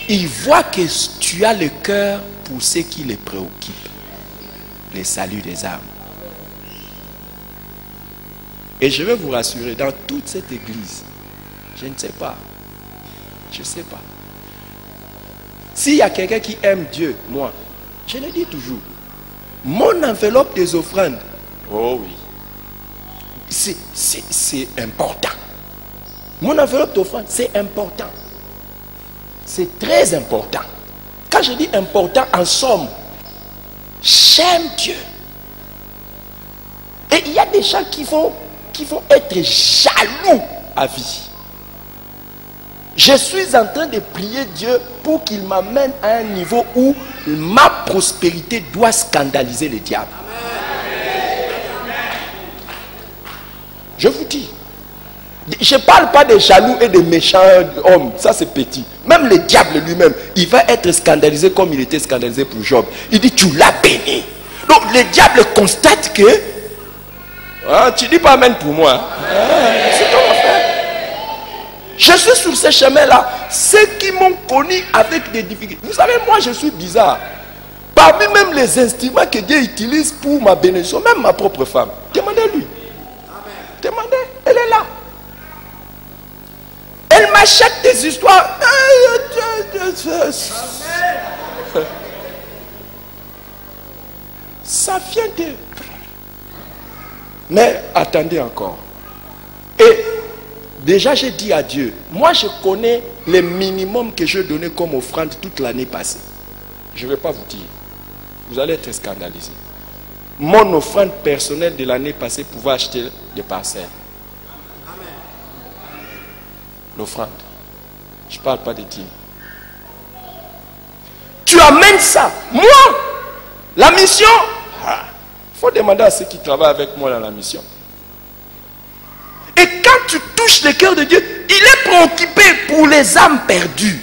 Il voit que tu as le cœur pour ce qui les préoccupe. Le salut des âmes. Et je vais vous rassurer, dans toute cette église, je ne sais pas. Je ne sais pas. S'il y a quelqu'un qui aime Dieu, moi, je le dis toujours, mon enveloppe des offrandes, oh oui, c'est important. Mon enveloppe d'offrande, c'est important. C'est très important. Quand je dis important, en somme, j'aime Dieu. Et il y a des gens qui vont être jaloux à vie. Je suis en train de prier Dieu pour qu'il m'amène à un niveau où ma prospérité doit scandaliser le diable. Je vous dis. Je ne parle pas des jaloux et des méchants hommes. Ça c'est petit. Même le diable lui-même, il va être scandalisé comme il était scandalisé pour Job. Il dit, tu l'as béni. Donc le diable constate que... Ah, tu ne dis pas amen pour moi. Ah, c'est ton affaire. Je suis sur ce chemin-là. Ceux qui m'ont connu avec des difficultés. Vous savez, moi, je suis bizarre. Parmi même les instruments que Dieu utilise pour ma bénédiction, même ma propre femme. Demandez-lui. Demandez, elle est là. Elle m'achète des histoires. Ça vient de... Mais attendez encore. Et déjà j'ai dit à Dieu, moi je connais le minimum que j'ai donné comme offrande toute l'année passée. Je ne vais pas vous dire. Vous allez être scandalisés. Mon offrande personnelle de l'année passée pouvait acheter des parcelles. L'offrande. Je ne parle pas de dîmes. Tu amènes ça. Moi, la mission, il faut demander à ceux qui travaillent avec moi dans la mission. Et quand tu touches le cœur de Dieu, il est préoccupé pour les âmes perdues.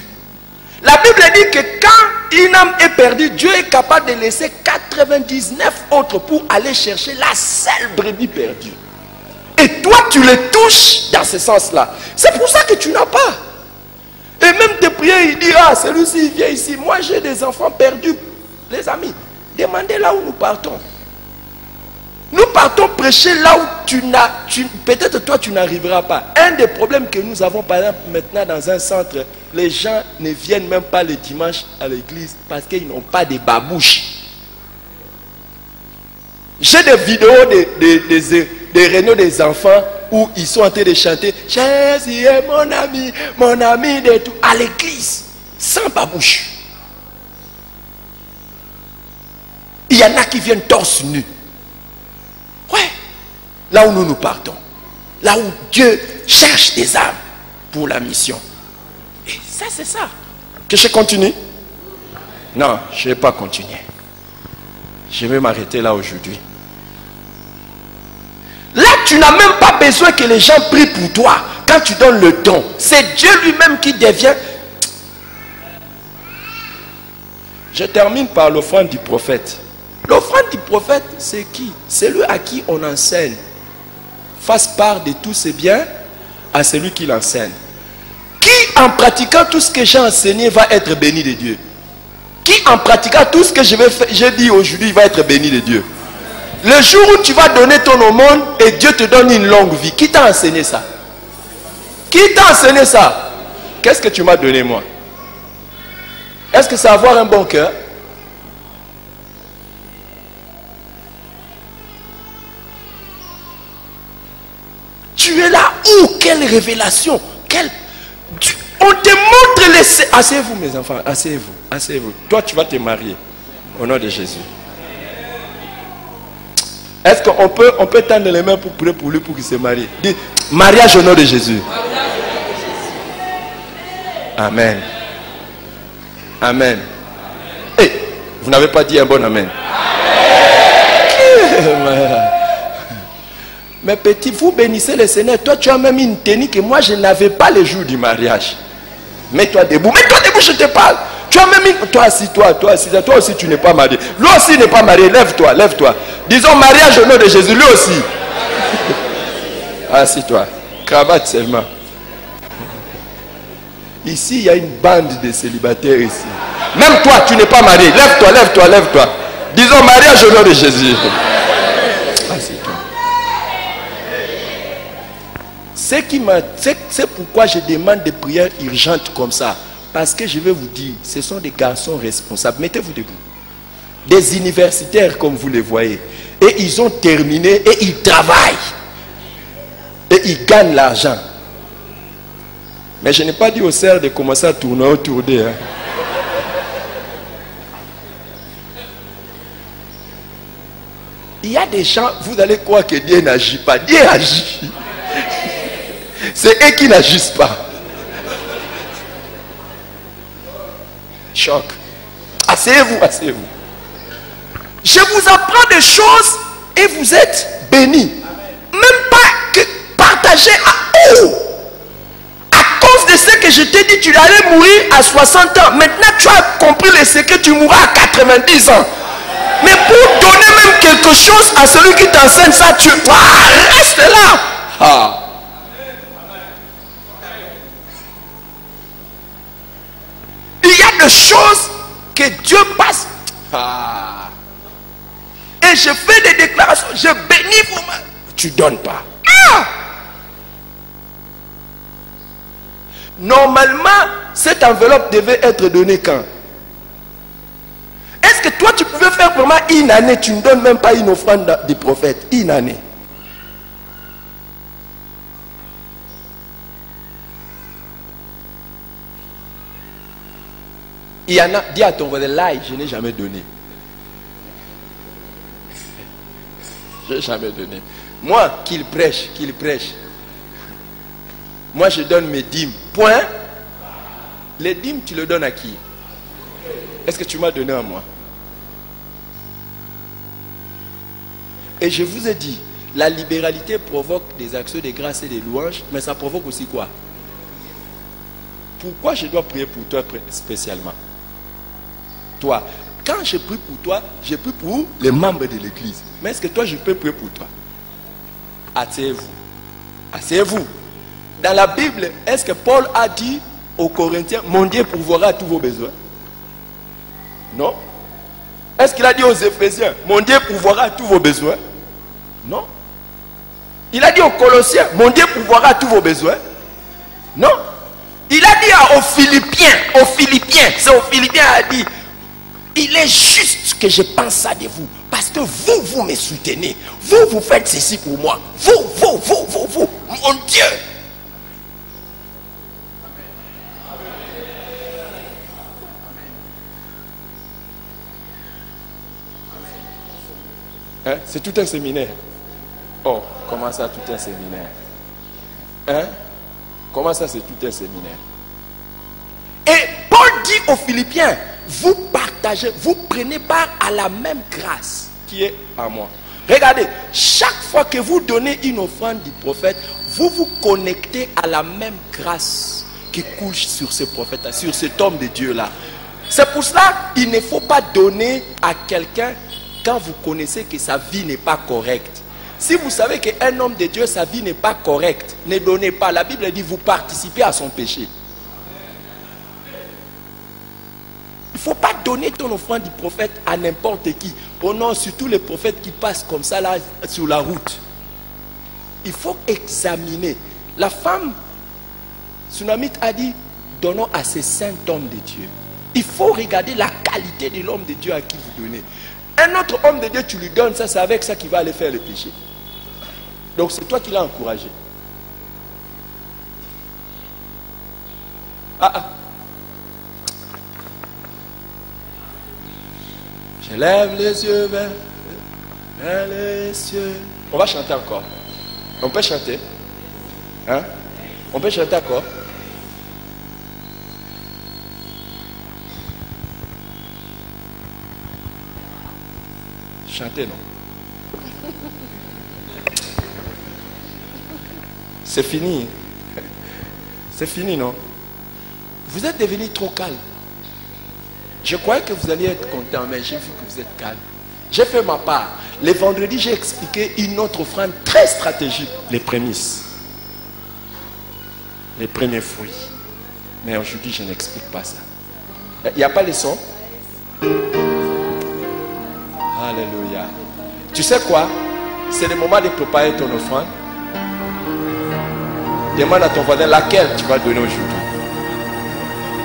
La Bible dit que quand une âme est perdue, Dieu est capable de laisser 99 autres pour aller chercher la seule brebis perdue. Et toi, tu le touches dans ce sens-là. C'est pour ça que tu n'as pas. Et même tes prières, il dit, ah, celui-ci, il vient ici. Moi, j'ai des enfants perdus. Les amis, demandez là où nous partons. Nous partons prêcher là où peut-être toi, tu n'arriveras pas. Un des problèmes que nous avons, par exemple, maintenant dans un centre, les gens ne viennent même pas le dimanche à l'église parce qu'ils n'ont pas de babouches. J'ai des vidéos des réunions des enfants où ils sont en train de chanter « Jésus est mon ami de tout » à l'église, sans babouche. Il y en a qui viennent torse nu. Ouais, là où nous partons, là où Dieu cherche des âmes pour la mission. Et ça, c'est ça. Que je continue? Non, je ne vais pas continuer. Je vais m'arrêter là aujourd'hui. Là, tu n'as même pas besoin que les gens prient pour toi. Quand tu donnes le don, c'est Dieu lui-même qui devient. Je termine par l'offrande du prophète. L'offrande du prophète, c'est qui? C'est lui à qui on enseigne. Fasse part de tous ses biens à celui qui l'enseigne. Qui, en pratiquant tout ce que j'ai enseigné, va être béni de Dieu? Qui, en pratiquant tout ce que j'ai dit aujourd'hui, va être béni de Dieu? Le jour où tu vas donner ton aumône et Dieu te donne une longue vie, qui t'a enseigné ça? Qui t'a enseigné ça? Qu'est-ce que tu m'as donné, moi? Est-ce que c'est avoir un bon cœur? Tu es là où? Quelle révélation? On te montre les... Asseyez-vous mes enfants, asseyez-vous, asseyez-vous. Toi tu vas te marier au nom de Jésus. Est-ce qu'on peut tendre les mains pour prier pour lui pour qu'il se marie? Dis, mariage au nom de Jésus. Amen. Amen. Hey, vous n'avez pas dit un bon amen. Mais petit, vous bénissez le Seigneur. Toi, tu as même une tenue que moi, je n'avais pas le jour du mariage. Mets-toi debout. Mets-toi debout, je te parle. Tu as même une... Toi, assis-toi. Toi aussi, tu n'es pas marié. Lui aussi n'est pas marié. Lève-toi, lève-toi. Disons mariage au nom de Jésus. Lui aussi. Assis-toi. Cravate seulement. Ici, il y a une bande de célibataires ici. Même toi, tu n'es pas marié. Lève-toi, lève-toi, lève-toi. Disons mariage au nom de Jésus. Assis-toi. C'est pourquoi je demande des prières urgentes comme ça. Parce que je vais vous dire, ce sont des garçons responsables. Mettez-vous debout. Des universitaires comme vous les voyez. Et ils ont terminé et ils travaillent. Et ils gagnent l'argent. Mais je n'ai pas dit aux sœurs de commencer à tourner autour d'eux. Hein. Il y a des gens, vous allez croire que Dieu n'agit pas. Dieu agit. C'est eux qui n'agissent pas. Choc. Asseyez-vous, asseyez-vous. Je vous apprends des choses et vous êtes bénis. Même pas que partager à haut. À cause de ce que je t'ai dit, tu allais mourir à 60 ans. Maintenant, tu as compris le secret, tu mourras à 90 ans. Mais pour donner même quelque chose à celui qui t'enseigne ça, tu reste là. Ah. de choses que Dieu passe. Ah. Et je fais des déclarations, je bénis vos mains. Tu ne donnes pas. Ah. Normalement, cette enveloppe devait être donnée quand? Est-ce que toi tu pouvais faire vraiment une année, tu ne donnes même pas une offrande des prophètes? Une année. Il y en a, dis à ton voisin, là, je n'ai jamais donné. Je n'ai jamais donné. Moi, qu'il prêche, qu'il prêche. Moi, je donne mes dîmes. Point. Les dîmes, tu le donnes à qui? Est-ce que tu m'as donné à moi? Et je vous ai dit, la libéralité provoque des actions de grâce et des louanges, mais ça provoque aussi quoi? Pourquoi je dois prier pour toi spécialement? Toi, quand je prie pour toi, je prie pour les membres de l'église. Mais est-ce que toi, je peux prier pour toi? Asseyez-vous. Asseyez-vous. Dans la Bible, est-ce que Paul a dit aux Corinthiens, mon Dieu pourvoira à tous vos besoins? Non. Est-ce qu'il a dit aux Éphésiens, mon Dieu pourvoira à tous vos besoins? Non. Il a dit aux Colossiens, mon Dieu pourvoira à tous vos besoins? Non. Il a dit aux Philippiens, c'est aux Philippiens a dit, il est juste que je pense ça de vous, parce que vous me soutenez, vous faites ceci pour moi, vous, mon Dieu. Hein? C'est tout un séminaire. Oh, comment ça tout un séminaire? Hein? Comment ça c'est tout un séminaire? Et Paul dit aux Philippiens, vous partagez, vous prenez part à la même grâce qui est à moi. Regardez, chaque fois que vous donnez une offrande du prophète, vous vous connectez à la même grâce qui coule sur ce prophète, sur cet homme de Dieu-là. C'est pour cela qu'il ne faut pas donner à quelqu'un quand vous connaissez que sa vie n'est pas correcte. Si vous savez qu'un homme de Dieu, sa vie n'est pas correcte, ne donnez pas. La Bible dit, vous participez à son péché. Il ne faut pas donner ton offrande du prophète à n'importe qui. Oh non, surtout les prophètes qui passent comme ça là sur la route. Il faut examiner. La femme Sunamite a dit, donnons à ces saints hommes de Dieu. Il faut regarder la qualité de l'homme de Dieu à qui vous donnez. Un autre homme de Dieu, tu lui donnes ça, c'est avec ça qu'il va aller faire le péché. Donc c'est toi qui l'as encouragé. Je lève les yeux vers les cieux. On va chanter encore. On peut chanter? Hein? On peut chanter encore? Chanter, non? C'est fini. C'est fini, non? Vous êtes devenu trop calme. Je croyais que vous alliez être content, mais j'ai vu que vous êtes calme. J'ai fait ma part. Le vendredi, j'ai expliqué une autre offrande très stratégique. Les prémices. Les premiers fruits. Mais aujourd'hui, je n'explique pas ça. Il n'y a pas les sons? Alléluia. Tu sais quoi? C'est le moment de préparer ton offrande. Demande à ton voisin laquelle tu vas donner aujourd'hui.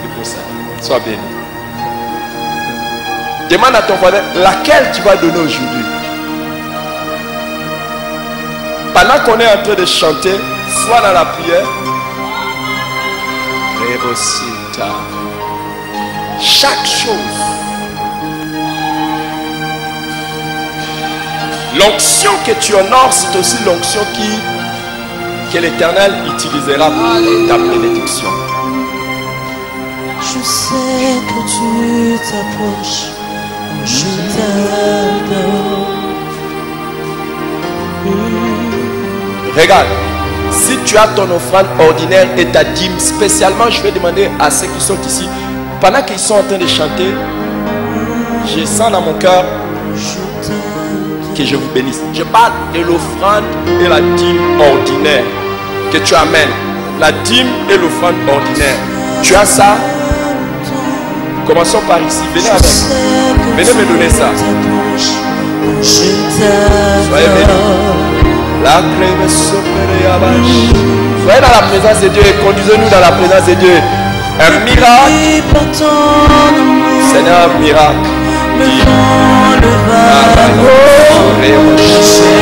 C'est pour ça. Sois béni. Demande à ton voisin laquelle tu vas donner aujourd'hui. Pendant qu'on est en train de chanter, soit dans la prière. Chaque chose. L'onction que tu honores, c'est aussi l'onction que l'Éternel utilisera pour ta bénédiction. Je sais que tu t'approches, je t'adore. Regarde, si tu as ton offrande ordinaire et ta dîme, spécialement, je vais demander à ceux qui sont ici, pendant qu'ils sont en train de chanter, je sens dans mon cœur que je vous bénisse. Je parle de l'offrande et la dîme ordinaire que tu amènes. La dîme et l'offrande ordinaire. Tu as ça? Commençons par ici. Venez avec. Venez me donner ça. Soyez bénis. La crème sopérée. Soyez dans la présence de Dieu et conduisez-nous dans la présence de Dieu. Un miracle. Seigneur, miracle. Si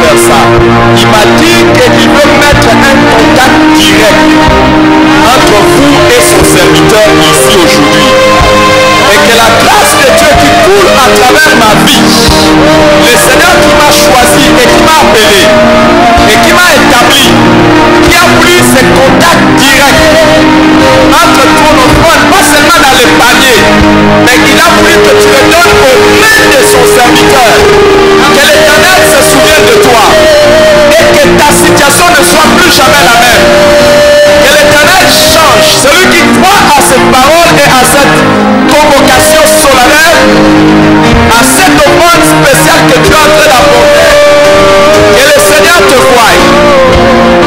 faire ça. Il m'a dit qu'il veut mettre un contact direct entre vous et son serviteur ici aujourd'hui. Et que la grâce de Dieu qui coule à travers ma vie, le Seigneur qui m'a choisi et qui m'a appelé et qui m'a établi, qui a pris ce contact direct entre ton offrande, pas seulement dans les paniers, mais il a voulu que tu le donnes aux mains de son serviteur. Que l'Éternel se souvienne de toi et que ta situation ne soit plus jamais la même. Que l'Éternel change. Celui qui croit à cette parole et à cette convocation solennelle, à cette offrande spéciale que tu es en train d'apporter, que le Seigneur te voie.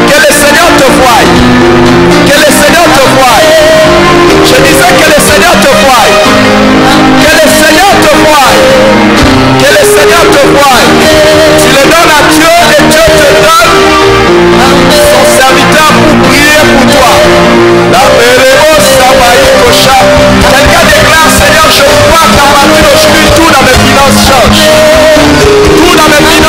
Que le Seigneur te voie. Que le Seigneur te voie. Je disais que le Seigneur te voie. Que le Seigneur te voie. Que le Seigneur te voie. Tu le donnes à Dieu et Dieu te donne son serviteur pour prier pour toi. Quelqu'un déclare, Seigneur, je crois qu'à partir d'aujourd'hui, tout dans mes finances change. Tout dans mes finances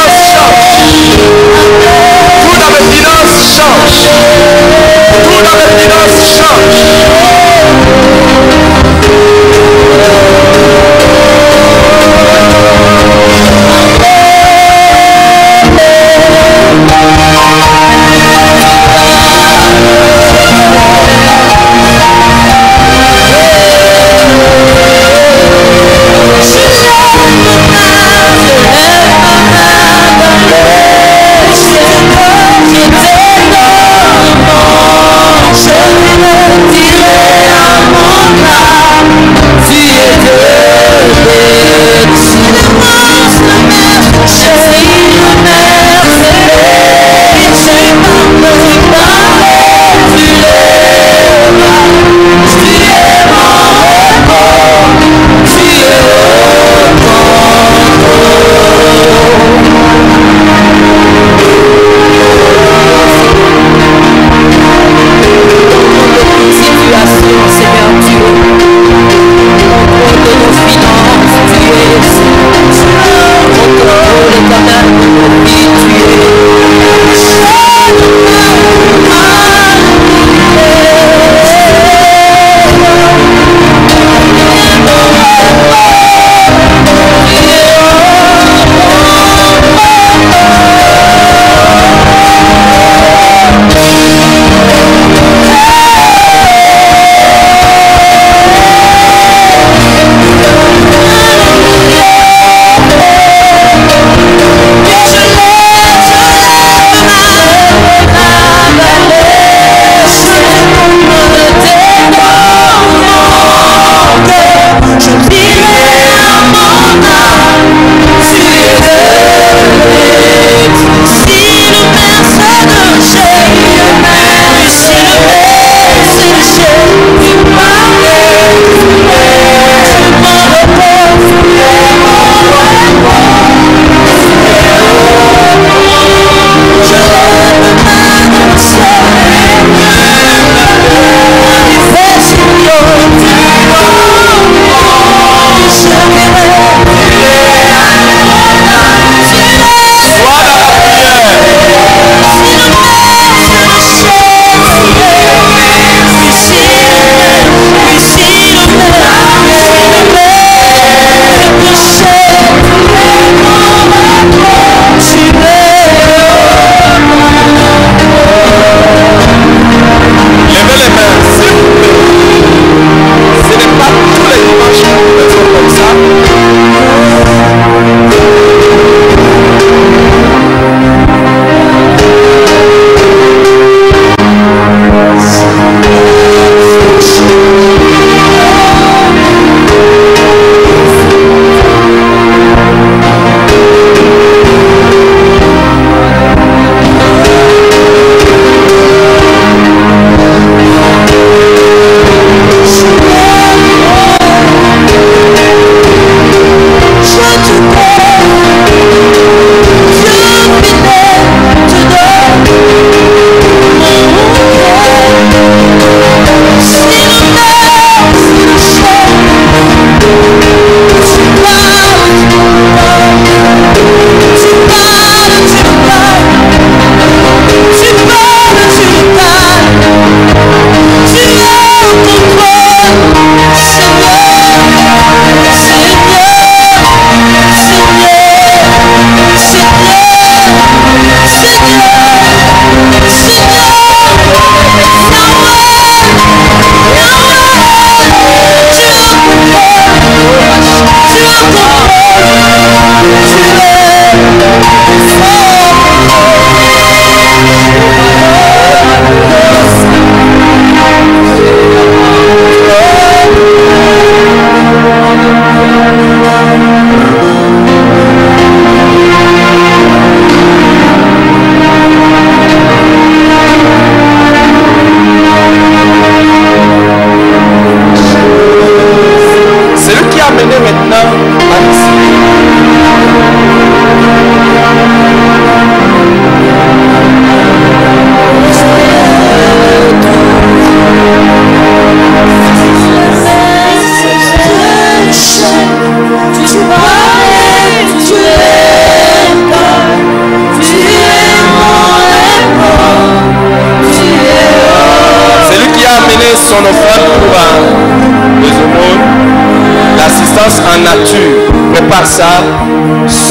nature. Prépare ça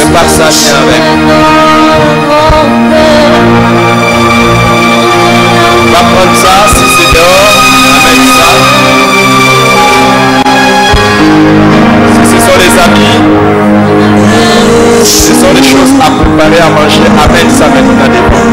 bien avec. Va prendre ça, si c'est dehors, amène ça. Si ce sont les amis, si ce sont des choses à préparer à manger, amène ça maintenant devant.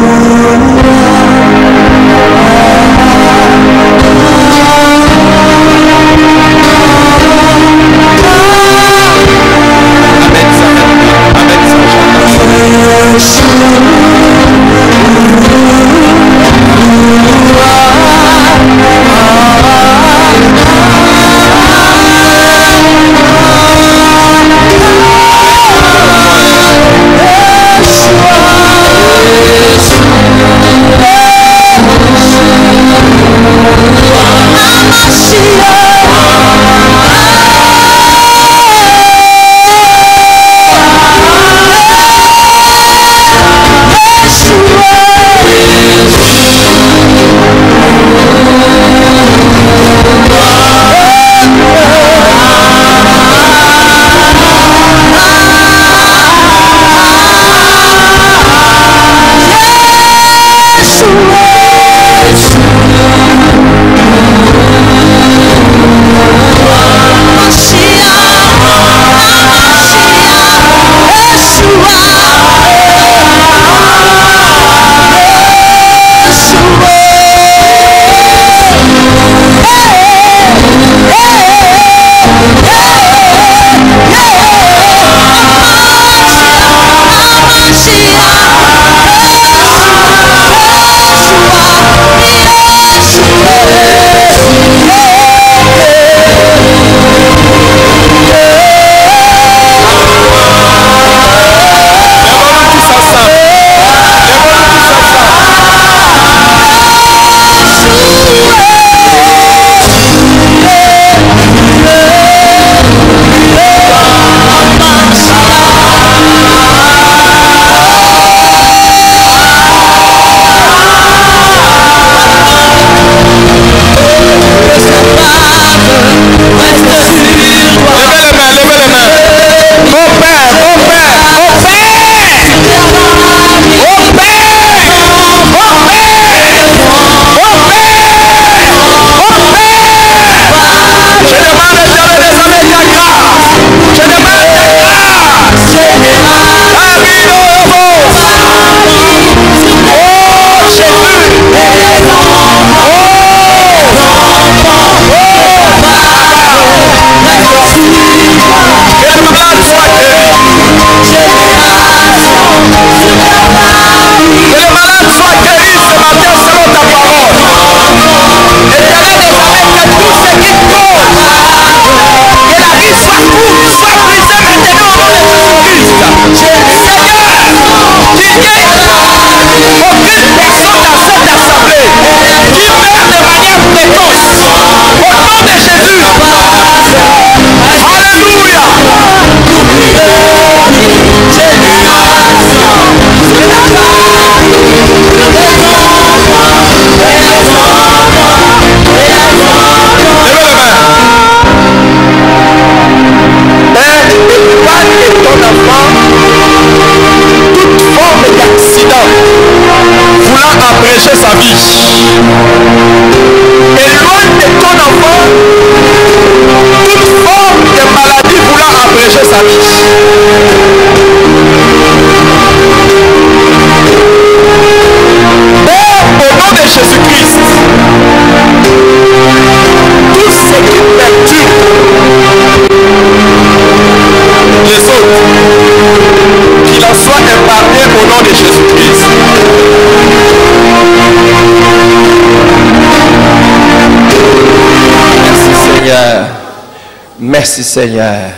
Merci Seigneur.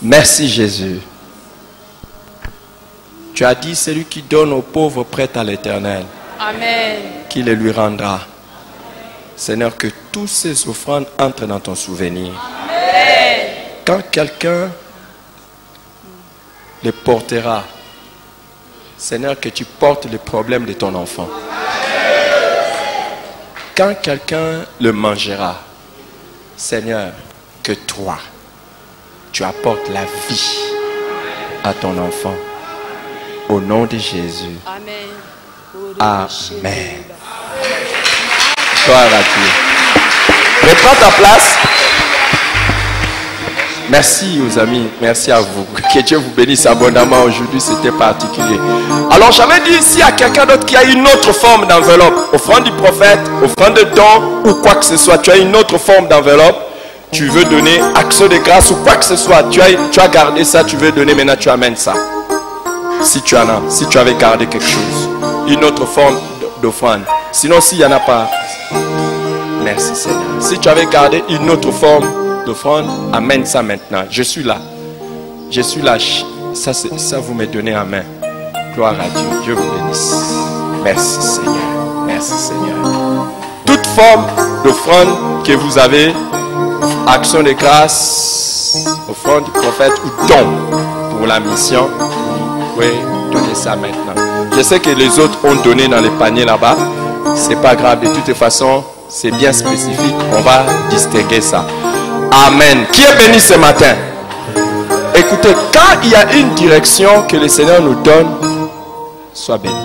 Merci Jésus. Tu as dit, celui qui donne aux pauvres prête à l'Éternel. Amen. Qui le lui rendra. Seigneur, que toutes ces offrandes entrent dans ton souvenir. Amen. Quand quelqu'un les portera, Seigneur, que tu portes les problèmes de ton enfant. Quand quelqu'un le mangera, Seigneur, que toi, tu apportes la vie à ton enfant. Au nom de Jésus. Amen. Amen. Gloire à Dieu. Reprends ta place. Merci aux amis, merci à vous. Que Dieu vous bénisse abondamment. Aujourd'hui, c'était particulier. Alors, j'avais dit, s'il y a quelqu'un d'autre qui a une autre forme d'enveloppe, offrande du prophète, offrande de don ou quoi que ce soit, tu as une autre forme d'enveloppe, tu veux donner action de grâce ou quoi que ce soit, tu as gardé ça, tu veux donner, maintenant tu amènes ça. Si tu en as, si tu avais gardé quelque chose, une autre forme d'offrande. Sinon, s'il n'y en a pas, merci Seigneur. Si tu avais gardé une autre forme d'offrande, amène ça maintenant. Je suis là. Je suis là. Ça vous me donnez en main. Gloire à Dieu. Dieu vous bénisse. Merci Seigneur. Merci Seigneur. Toute forme d'offrande que vous avez, action de grâce, offrande du prophète ou don pour la mission, vous pouvez donner ça maintenant. Je sais que les autres ont donné dans les paniers là-bas. C'est pas grave. De toute façon, c'est bien spécifique. On va distinguer ça. Amen. Qui est béni ce matin? Écoutez, quand il y a une direction que le Seigneur nous donne, sois béni.